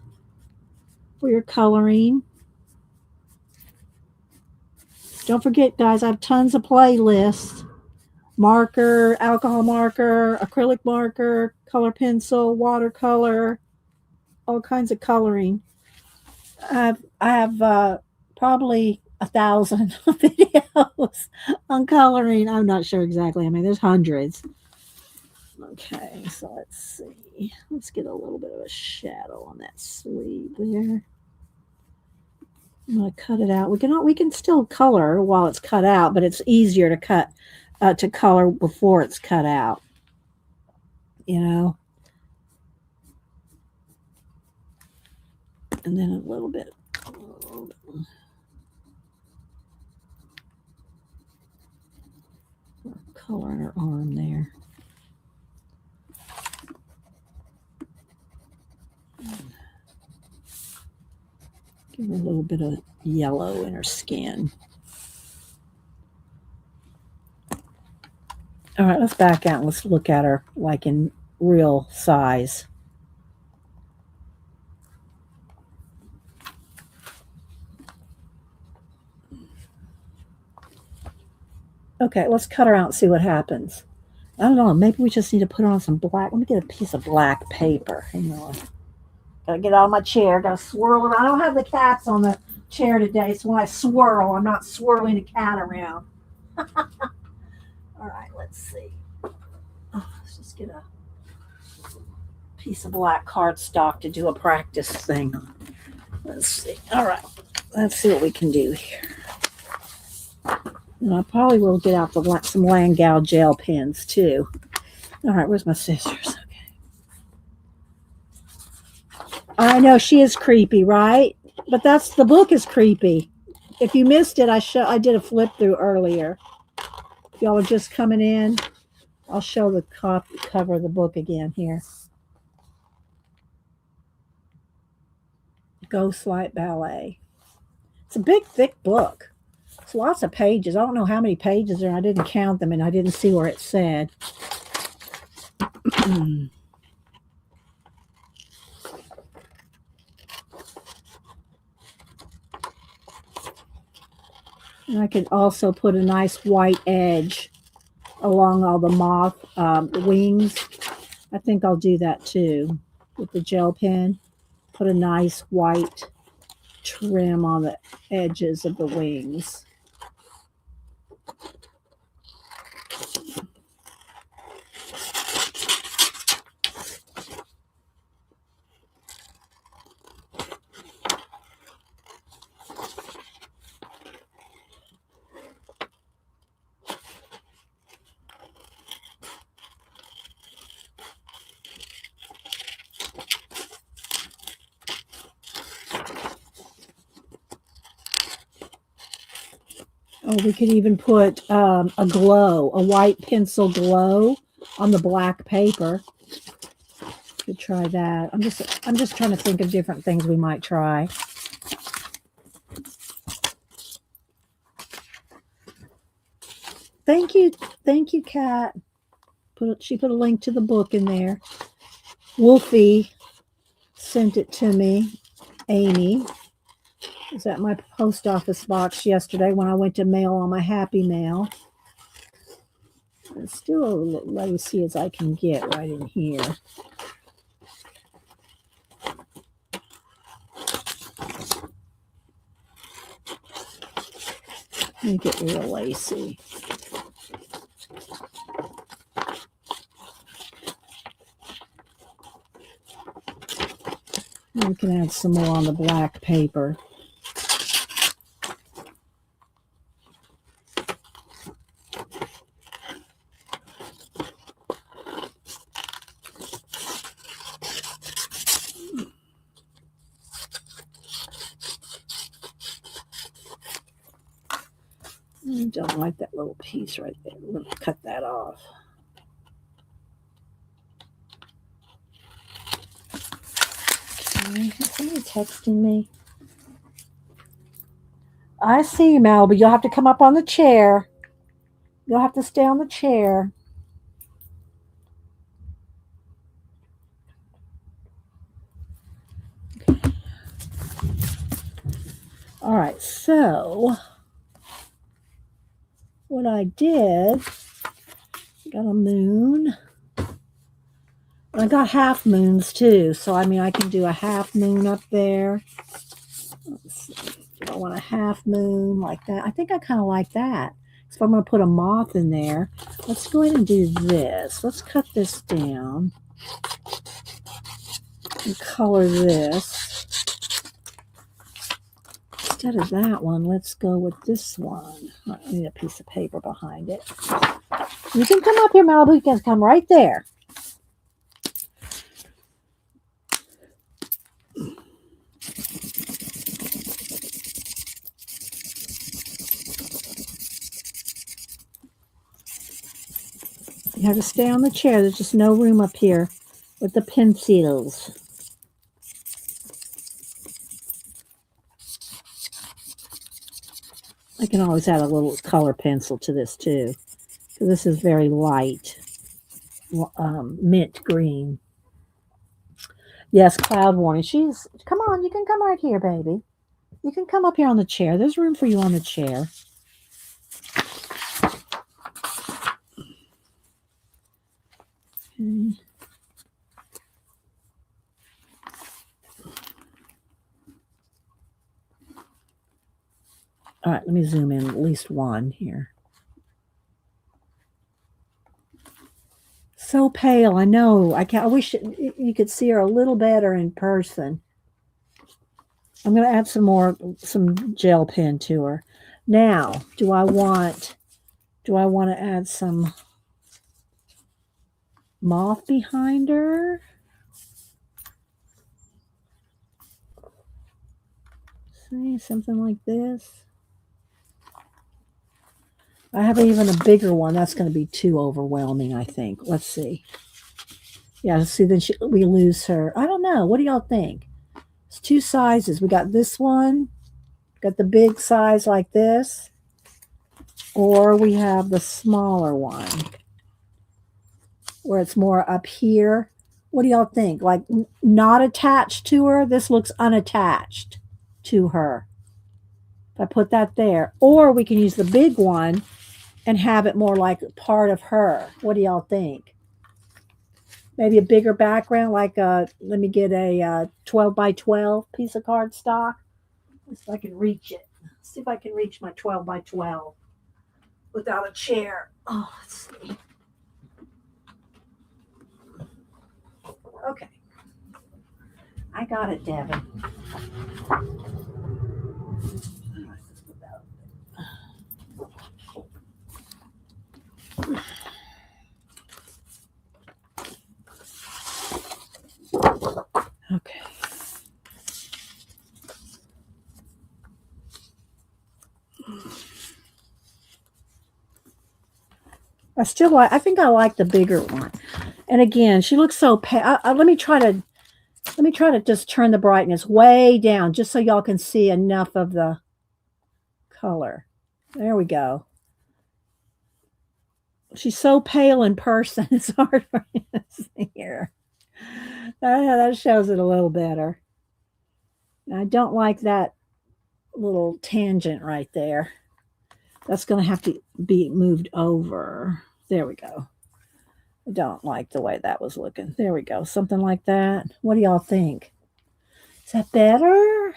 S1: for your coloring. Don't forget, guys, I have tons of playlists. Marker, alcohol marker, acrylic marker, color pencil, watercolor, all kinds of coloring. I have probably 1,000 videos on coloring. I'm not sure exactly. I mean, there's hundreds. Okay, so let's see. Let's get a little bit of a shadow on that sleeve there. I'm gonna cut it out. We can still color while it's cut out, but it's easier to color before it's cut out. And then a little bit. color on her arm there. Give her a little bit of yellow in her skin. All right, let's back out and let's look at her like in real size. Okay, let's cut her out and see what happens. I don't know, maybe we just need to put on some black. Let me get a piece of black paper. Hang on. Gotta get out of my chair. Gotta swirl it. I don't have the cats on the chair today, so when I swirl, I'm not swirling a cat around. All right, let's see. Let's just get a piece of black cardstock to do a practice thing on. Let's see. All right, let's see what we can do here. And I probably will get out some Langau gel pens too. All right, where's my scissors? Okay. I know she is creepy, right? But the book is creepy. If you missed it, I did a flip through earlier. If y'all are just coming in, I'll show the cover of the book again here. Ghostlight Ballet. It's a big, thick book. It's lots of pages. I don't know how many pages there are. I didn't count them, and I didn't see where it said. And I could also put a nice white edge along all the moth wings. I think I'll do that too with the gel pen. Put a nice white trim on the edges of the wings. Oh, we could even put a white pencil glow on the black paper. Could try that. I'm just trying to think of different things we might try. Thank you, Kat. She put a link to the book in there. Wolfie sent it to me. Amy. It was at my post office box yesterday when I went to mail on my Happy Mail. It's still a little lacy as I can get right in here. Make it real lacy. We can add some more on the black paper. I don't like that little piece right there. We're going to cut that off. Okay, is somebody texting me? I see you, Mel, but you'll have to come up on the chair. You'll have to stay on the chair. Okay. All right, so what I did, got a moon. I got half moons too, so I mean I can do a half moon up there. Let's see. Do I want a half moon like that? I think I kind of like that. So I'm going to put a moth in there. Let's go ahead and do this. Let's cut this down and color this. Instead of that one, let's go with this one. I need a piece of paper behind it. You can come up here, Malibu. You can come right there. You have to stay on the chair. There's just no room up here with the pencils. I can always add a little color pencil to this too. So this is very light, mint green. Yes, cloud warning. Come on, you can come right here, baby. You can come up here on the chair. There's room for you on the chair. Okay. All right, let me zoom in at least one here. So pale, I know. I wish you could see her a little better in person. I'm going to add some gel pen to her. Now, do I want to add some moth behind her? See, something like this. I have even a bigger one. That's going to be too overwhelming, I think. Let's see. Yeah, see, then we lose her. I don't know. What do y'all think? It's two sizes. We got this one. Got the big size like this. Or we have the smaller one where it's more up here. What do y'all think? Like not attached to her? This looks unattached to her. If I put that there. Or we can use the big one and have it more like part of her. What do y'all think? Maybe a bigger background, like let me get a 12 by 12 piece of cardstock. Let's see if I can reach it. Let's see if I can reach my 12 by 12 without a chair. Oh, let's see. Okay. I got it, Devin. Okay. I think I like the bigger one. And again, she looks so pale. Let me try to just turn the brightness way down just so y'all can see enough of the color. There we go. She's so pale in person. It's hard for you to see her. That shows it a little better. I don't like that little tangent right there. That's going to have to be moved over. There we go. I don't like the way that was looking. There we go. Something like that. What do y'all think? Is that better?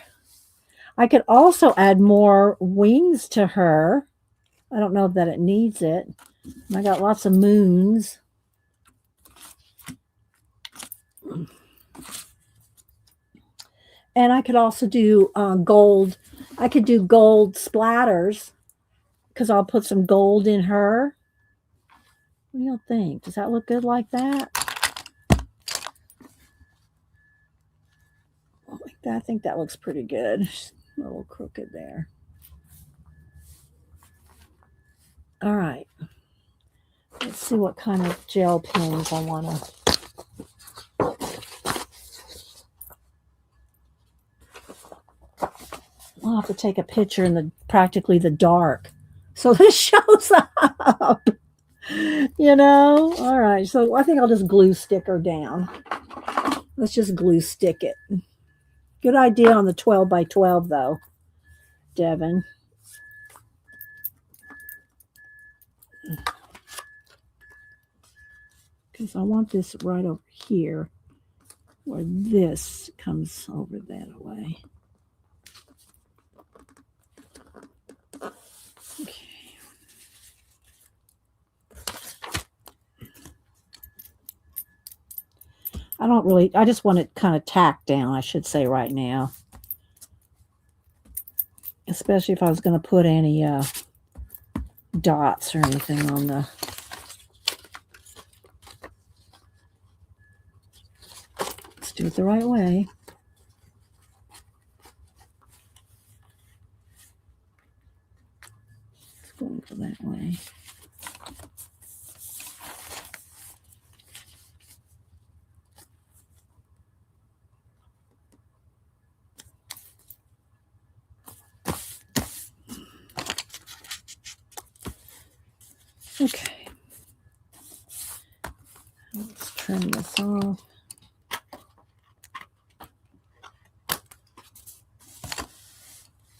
S1: I could also add more wings to her. I don't know that it needs it. I got lots of moons. And I could also do gold. I could do gold splatters because I'll put some gold in her. What do y'all think? Does that look good like that? Like that. I think that looks pretty good. A little crooked there. All right. Let's see what kind of gel pens I want to. I'll have to take a picture in practically the dark so this shows up. You know? All right. So I think I'll just glue stick her down. Let's just glue stick it. Good idea on the 12 by 12 though, Devin. Because I want this right over here where this comes over that way. Okay. I just want it kind of tacked down, I should say right now. Especially if I was going to put any dots or anything on the... Let's do it the right way. Let's go that way. Okay. Let's trim this off.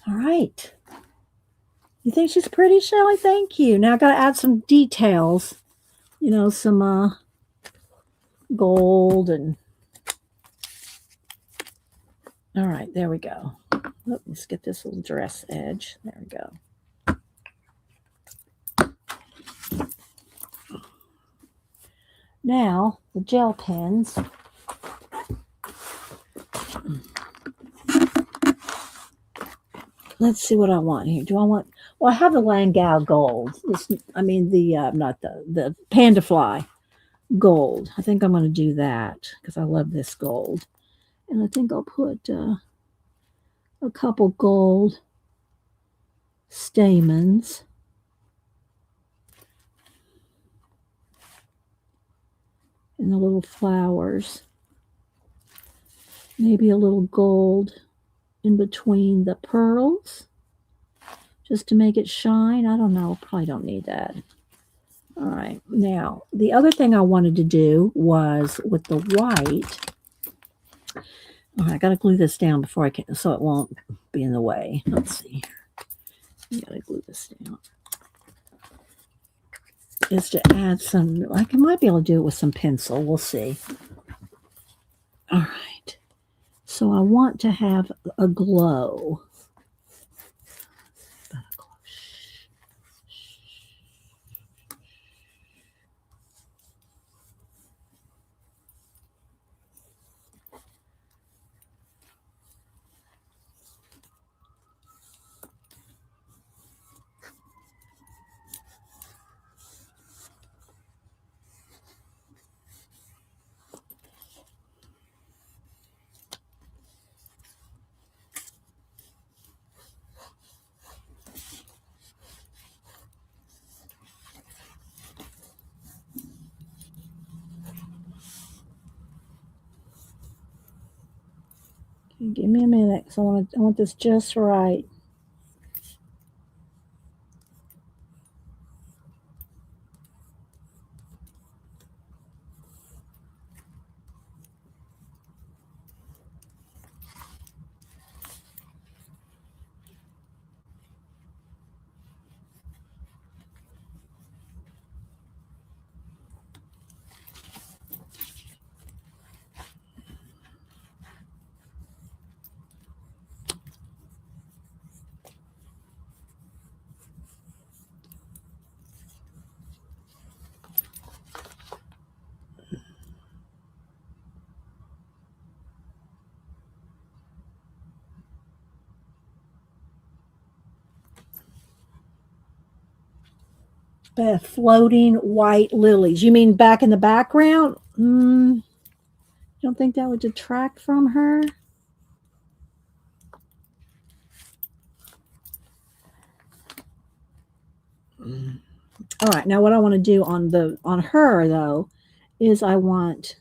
S1: All right. You think she's pretty, Shelly? Thank you. Now I got to add some details. You know, some gold and... All right, there we go. Let's get this little dress edge. There we go. Now, the gel pens. Let's see what I want here. Do I want... Well, I have the Langau gold. Not the Panda Fly gold. I think I'm going to do that because I love this gold. And I think I'll put a couple gold stamens. And the little flowers. Maybe a little gold in between the pearls. Just to make it shine. I don't know. Probably don't need that. All right. Now, the other thing I wanted to do was with the white. All right, I got to glue this down before I can, so it won't be in the way. Let's see. I got to glue this down. Is to add some, I might be able to do it with some pencil. We'll see. All right. So I want to have a glow. Give me a minute, because I want this just right. Floating white lilies. You mean back in the background? You don't think that would detract from her? All right. Now, what I want to do on her though, is I want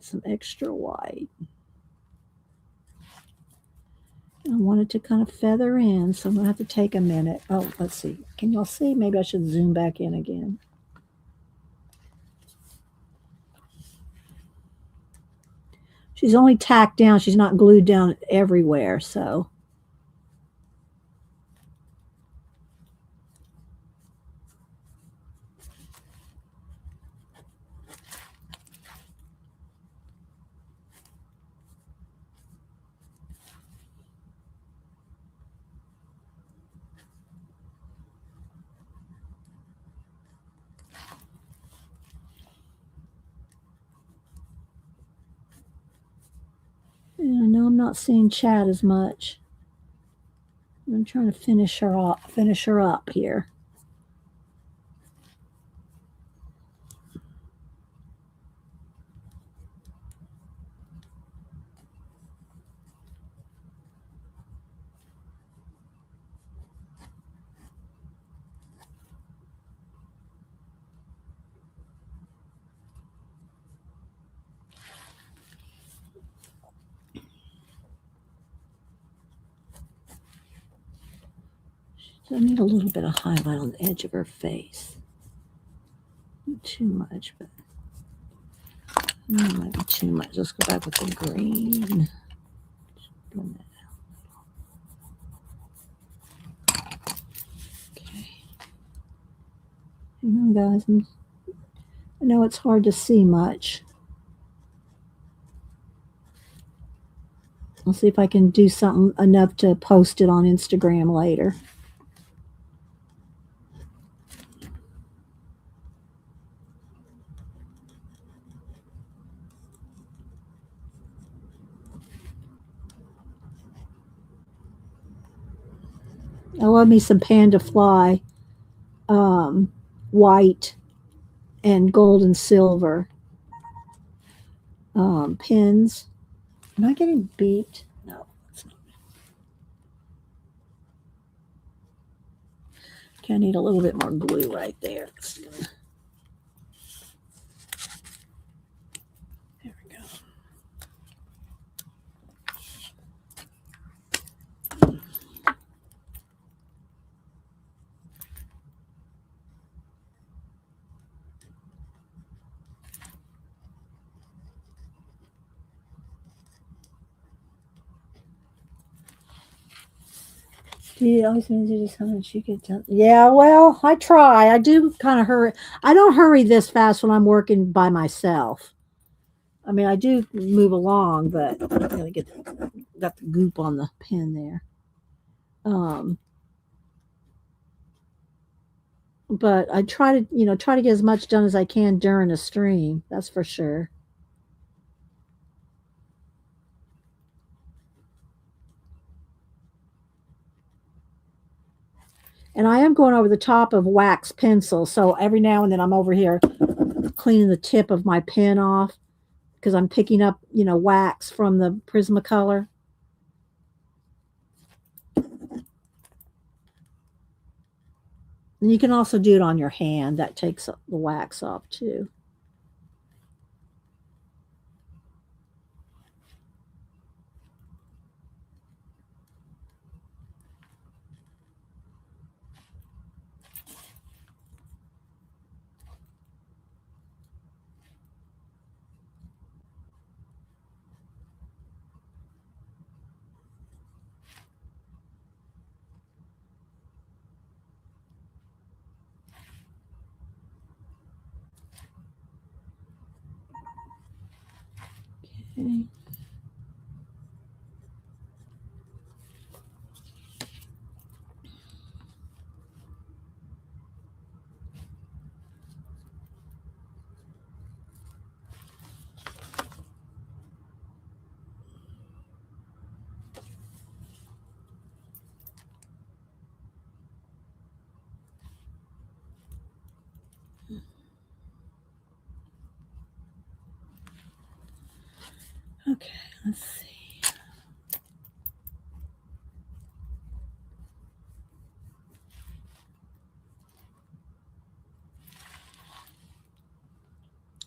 S1: some extra white. I want it to kind of feather in, so I'm going to have to take a minute. Oh, let's see. Can y'all see? Maybe I should zoom back in again. She's only tacked down. She's not glued down everywhere, so. And I know I'm not seeing Chad as much. I'm trying to finish her up here. So I need a little bit of highlight on the edge of her face. Not too much, but that might be too much. Let's go back with the green. Okay. Hang on, guys. I know it's hard to see much. I'll see if I can do something enough to post it on Instagram later. I love me some Panda Fly, white and gold and silver pins. Am I getting beat? No, it's not. Okay, I need a little bit more glue right there. There we go. Do you always need to do something that you get done? Yeah, well, I try. I do kind of hurry. I don't hurry this fast when I'm working by myself. I mean, I do move along, but I gotta get got the goop on the pen there. But I try to, try to get as much done as I can during a stream. That's for sure. And I am going over the top of wax pencil, so every now and then I'm over here cleaning the tip of my pen off because I'm picking up, wax from the Prismacolor. And you can also do it on your hand. That takes the wax off too. Okay. Okay, let's see.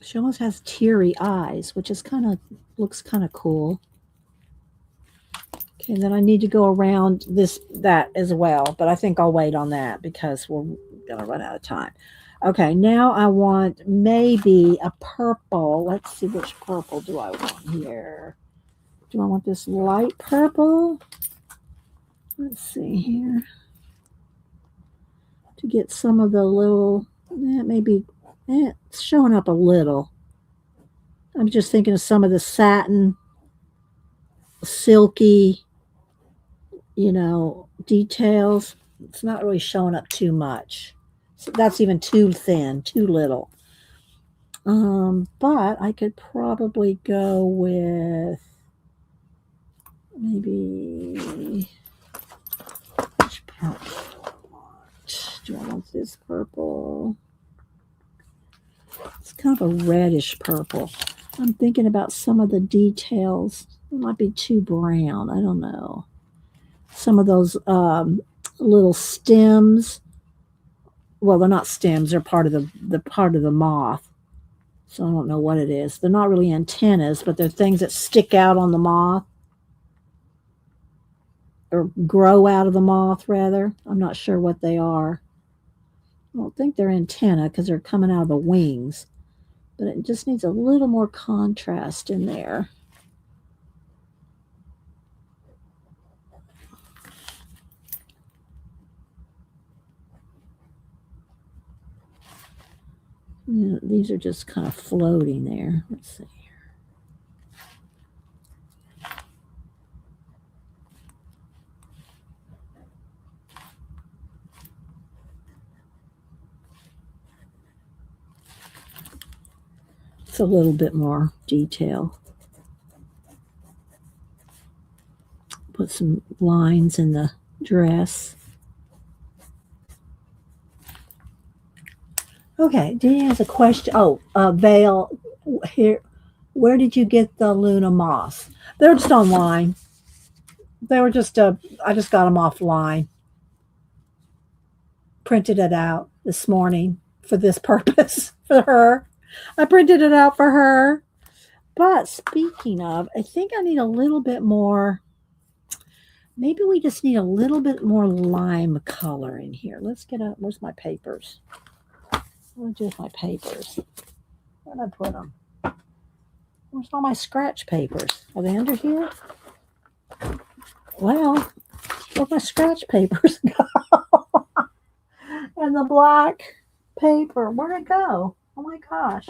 S1: She almost has teary eyes, which is looks kind of cool. Okay, and then I need to go around that as well, but I think I'll wait on that because we're gonna run out of time. Okay, now I want maybe a purple. Let's see, which purple do I want here? Do I want this light purple? Let's see here. To get some of the little, maybe it's showing up a little. I'm just thinking of some of the satin, silky, details. It's not really showing up too much. So that's even too thin, too little. But I could probably go with maybe which purple do I want this purple? It's kind of a reddish purple. I'm thinking about some of the details. It might be too brown. I don't know. Some of those little stems. Well, they're not stems. They're part of the part of the moth. So I don't know what it is. They're not really antennas, but they're things that stick out on the moth or grow out of the moth, rather. I'm not sure what they are. don't think they're antenna because they're coming out of the wings, but it just needs a little more contrast in there. These are just kind of floating there. Let's see. It's a little bit more detail. Put some lines in the dress. Okay, Dee has a question. Oh, Vale, here, where did you get the Luna moss? They're just online. They were just, I just got them offline. Printed it out this morning for this purpose for her. I printed it out for her. But speaking of, I think I need a little bit more. Maybe we just need a little bit more lime color in here. Let's get up. Where's my papers? Where's just my papers? Where did I put them? Where's all my scratch papers? Are they under here? Well, where'd my scratch papers go? And the black paper. Where'd it go? Oh my gosh.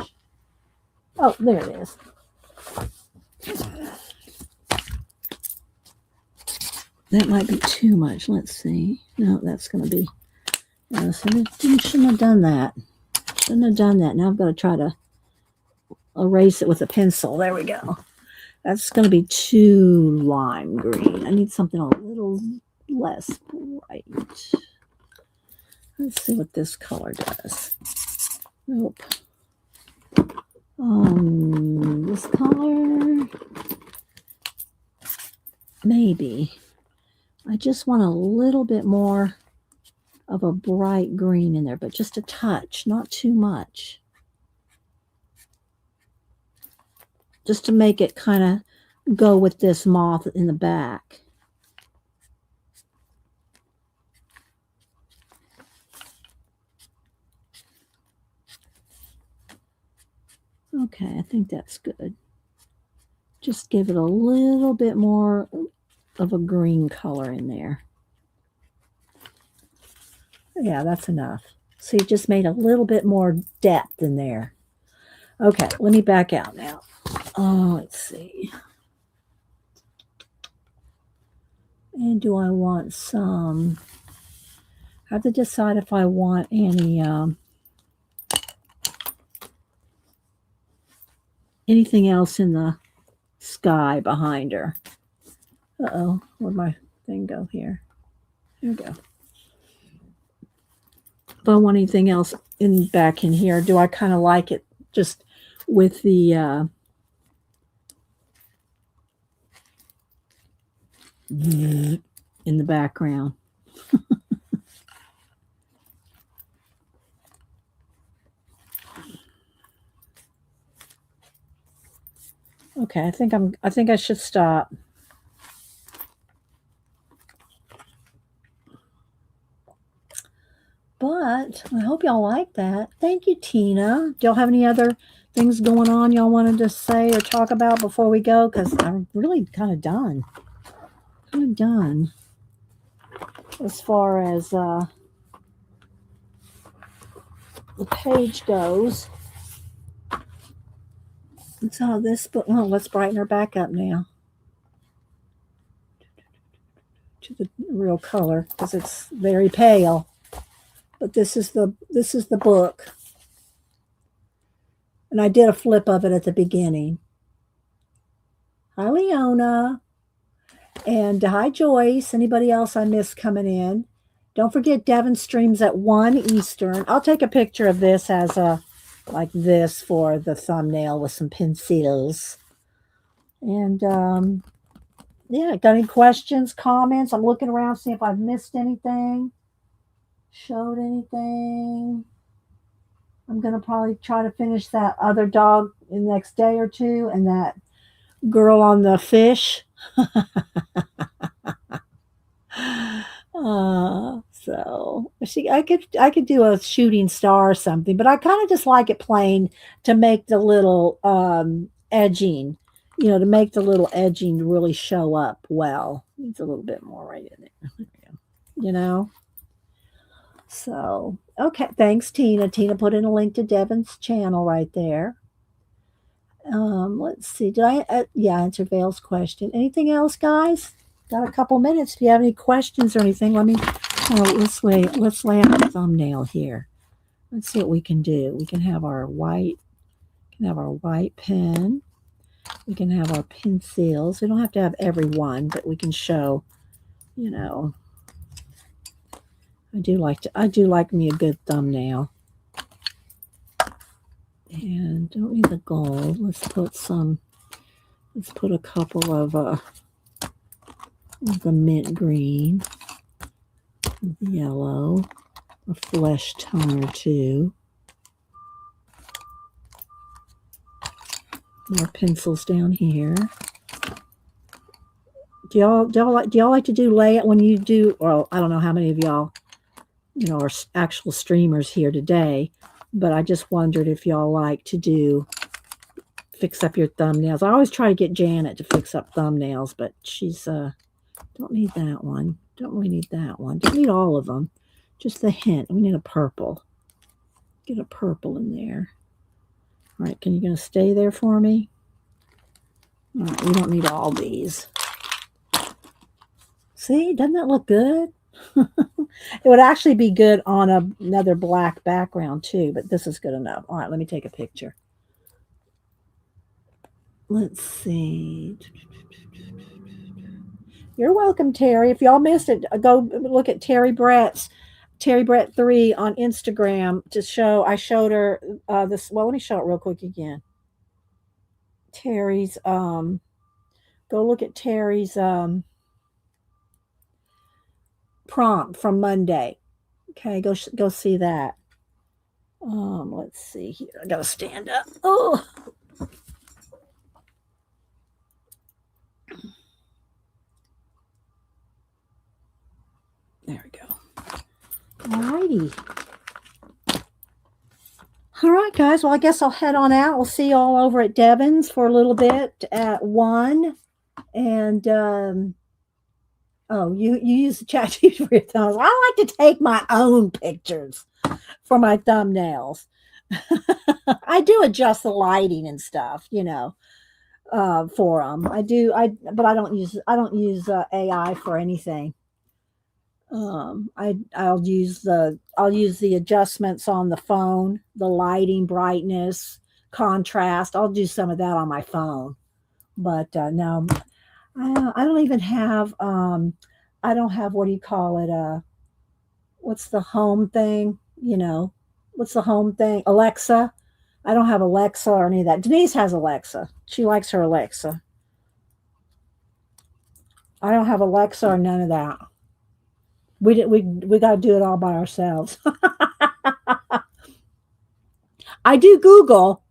S1: Oh, there it is. That might be too much. Let's see. No, that's going to be. No, so shouldn't have done that. Shouldn't have done that. Now I've got to try to erase it with a pencil. There we go. That's going to be too lime green. I need something a little less bright. Let's see what this color does. Nope. This color, maybe. I just want a little bit more of a bright green in there, but just a touch, not too much. Just to make it kind of go with this moth in the back. Okay, I think that's good. Just give it a little bit more of a green color in there. Yeah, that's enough. So you just made a little bit more depth in there. Okay, let me back out now. Oh, let's see. And do I want some? I have to decide if I want any anything else in the sky behind her. Uh-oh, where'd my thing go here? There we go. If I want anything else back in here, do I kind of like it just with the in the background? Okay, I think I should stop. But I hope y'all like that. Thank you, Tina. Do y'all have any other things going on y'all wanted to say or talk about before we go? Because I'm really kind of done. As far as the page goes. So this book, oh, let's brighten her back up now to the real color because it's very pale. But this is the book. And I did a flip of it at the beginning. Hi, Leona. And hi, Joyce. Anybody else I missed coming in? Don't forget, Devon streams at 1 Eastern. I'll take a picture of this as a, like this for the thumbnail with some pencils. And, yeah, got any questions, comments? I'm looking around, see if I've missed anything. Showed anything. I'm going to probably try to finish that other dog in the next day or two and that girl on the fish. So I could do a shooting star or something, but I kind of just like it plain to make the little edging, to make the little edging really show up well. Needs a little bit more right in there. There we go. You know. So okay, thanks, Tina. Tina put in a link to Devin's channel right there. Let's see. Did I? Yeah, answer Vale's question. Anything else, guys? Got a couple minutes. If you have any questions or anything, let me. Oh, let's lay out a thumbnail here. Let's see what we can do. We can have our white. We can have our white pen. We can have our pencils. We don't have to have every one, but we can show. I do like me a good thumbnail. And don't need the gold. Let's put a couple of the mint green, yellow, a flesh tone or two. More pencils down here. Do y'all like to do layout when you do? Well, I don't know how many of y'all, are actual streamers here today, but I just wondered if y'all like to fix up your thumbnails. I always try to get Janet to fix up thumbnails, but she's don't need that one. Don't really need that one. Don't need all of them. Just the hint. We need a purple. Get a purple in there. All right, you gonna stay there for me? All right, we don't need all these. See, doesn't that look good? It would actually be good on another black background too, but this is good enough. All right, let me take a picture. Let's see. You're welcome, Terry. If y'all missed it, go look at Terry Brett 3 on Instagram to show. I showed her this. Well, let me show it real quick again. Terry's go look at Terry's prompt from Monday. Okay, go see that. Let's see here. I gotta stand up. Oh. There we go. All righty. All right, guys. Well, I guess I'll head on out. We'll see you all over at Devin's for a little bit at 1. And you use the chat sheet for your thumbs. I like to take my own pictures for my thumbnails. I do adjust the lighting and stuff, for them. But I don't use AI for anything. I'll use the adjustments on the phone, the lighting, brightness, contrast. I'll do some of that on my phone, but no, I don't even have. I don't have, what do you call it? What's the home thing? What's the home thing? Alexa. I don't have Alexa or any of that. Denise has Alexa. She likes her Alexa. I don't have Alexa or none of that. We got to do it all by ourselves. I do Google,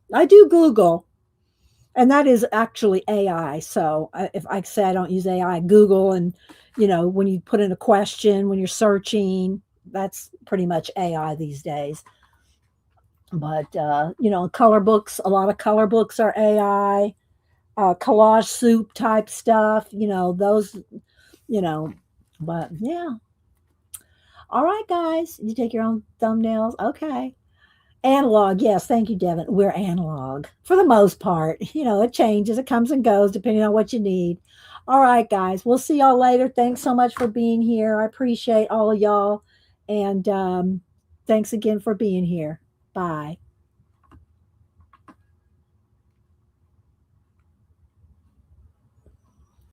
S1: and that is actually AI. So if I say I don't use AI, Google, and when you put in a question, when you're searching, that's pretty much AI these days. But color books, a lot of color books are AI. Collage soup type stuff, those, but yeah. All right, guys, you take your own thumbnails. Okay. Analog. Yes. Thank you, Devin. We're analog for the most part. It changes. It comes and goes depending on what you need. All right, guys. We'll see y'all later. Thanks so much for being here. I appreciate all of y'all. And thanks again for being here. Bye.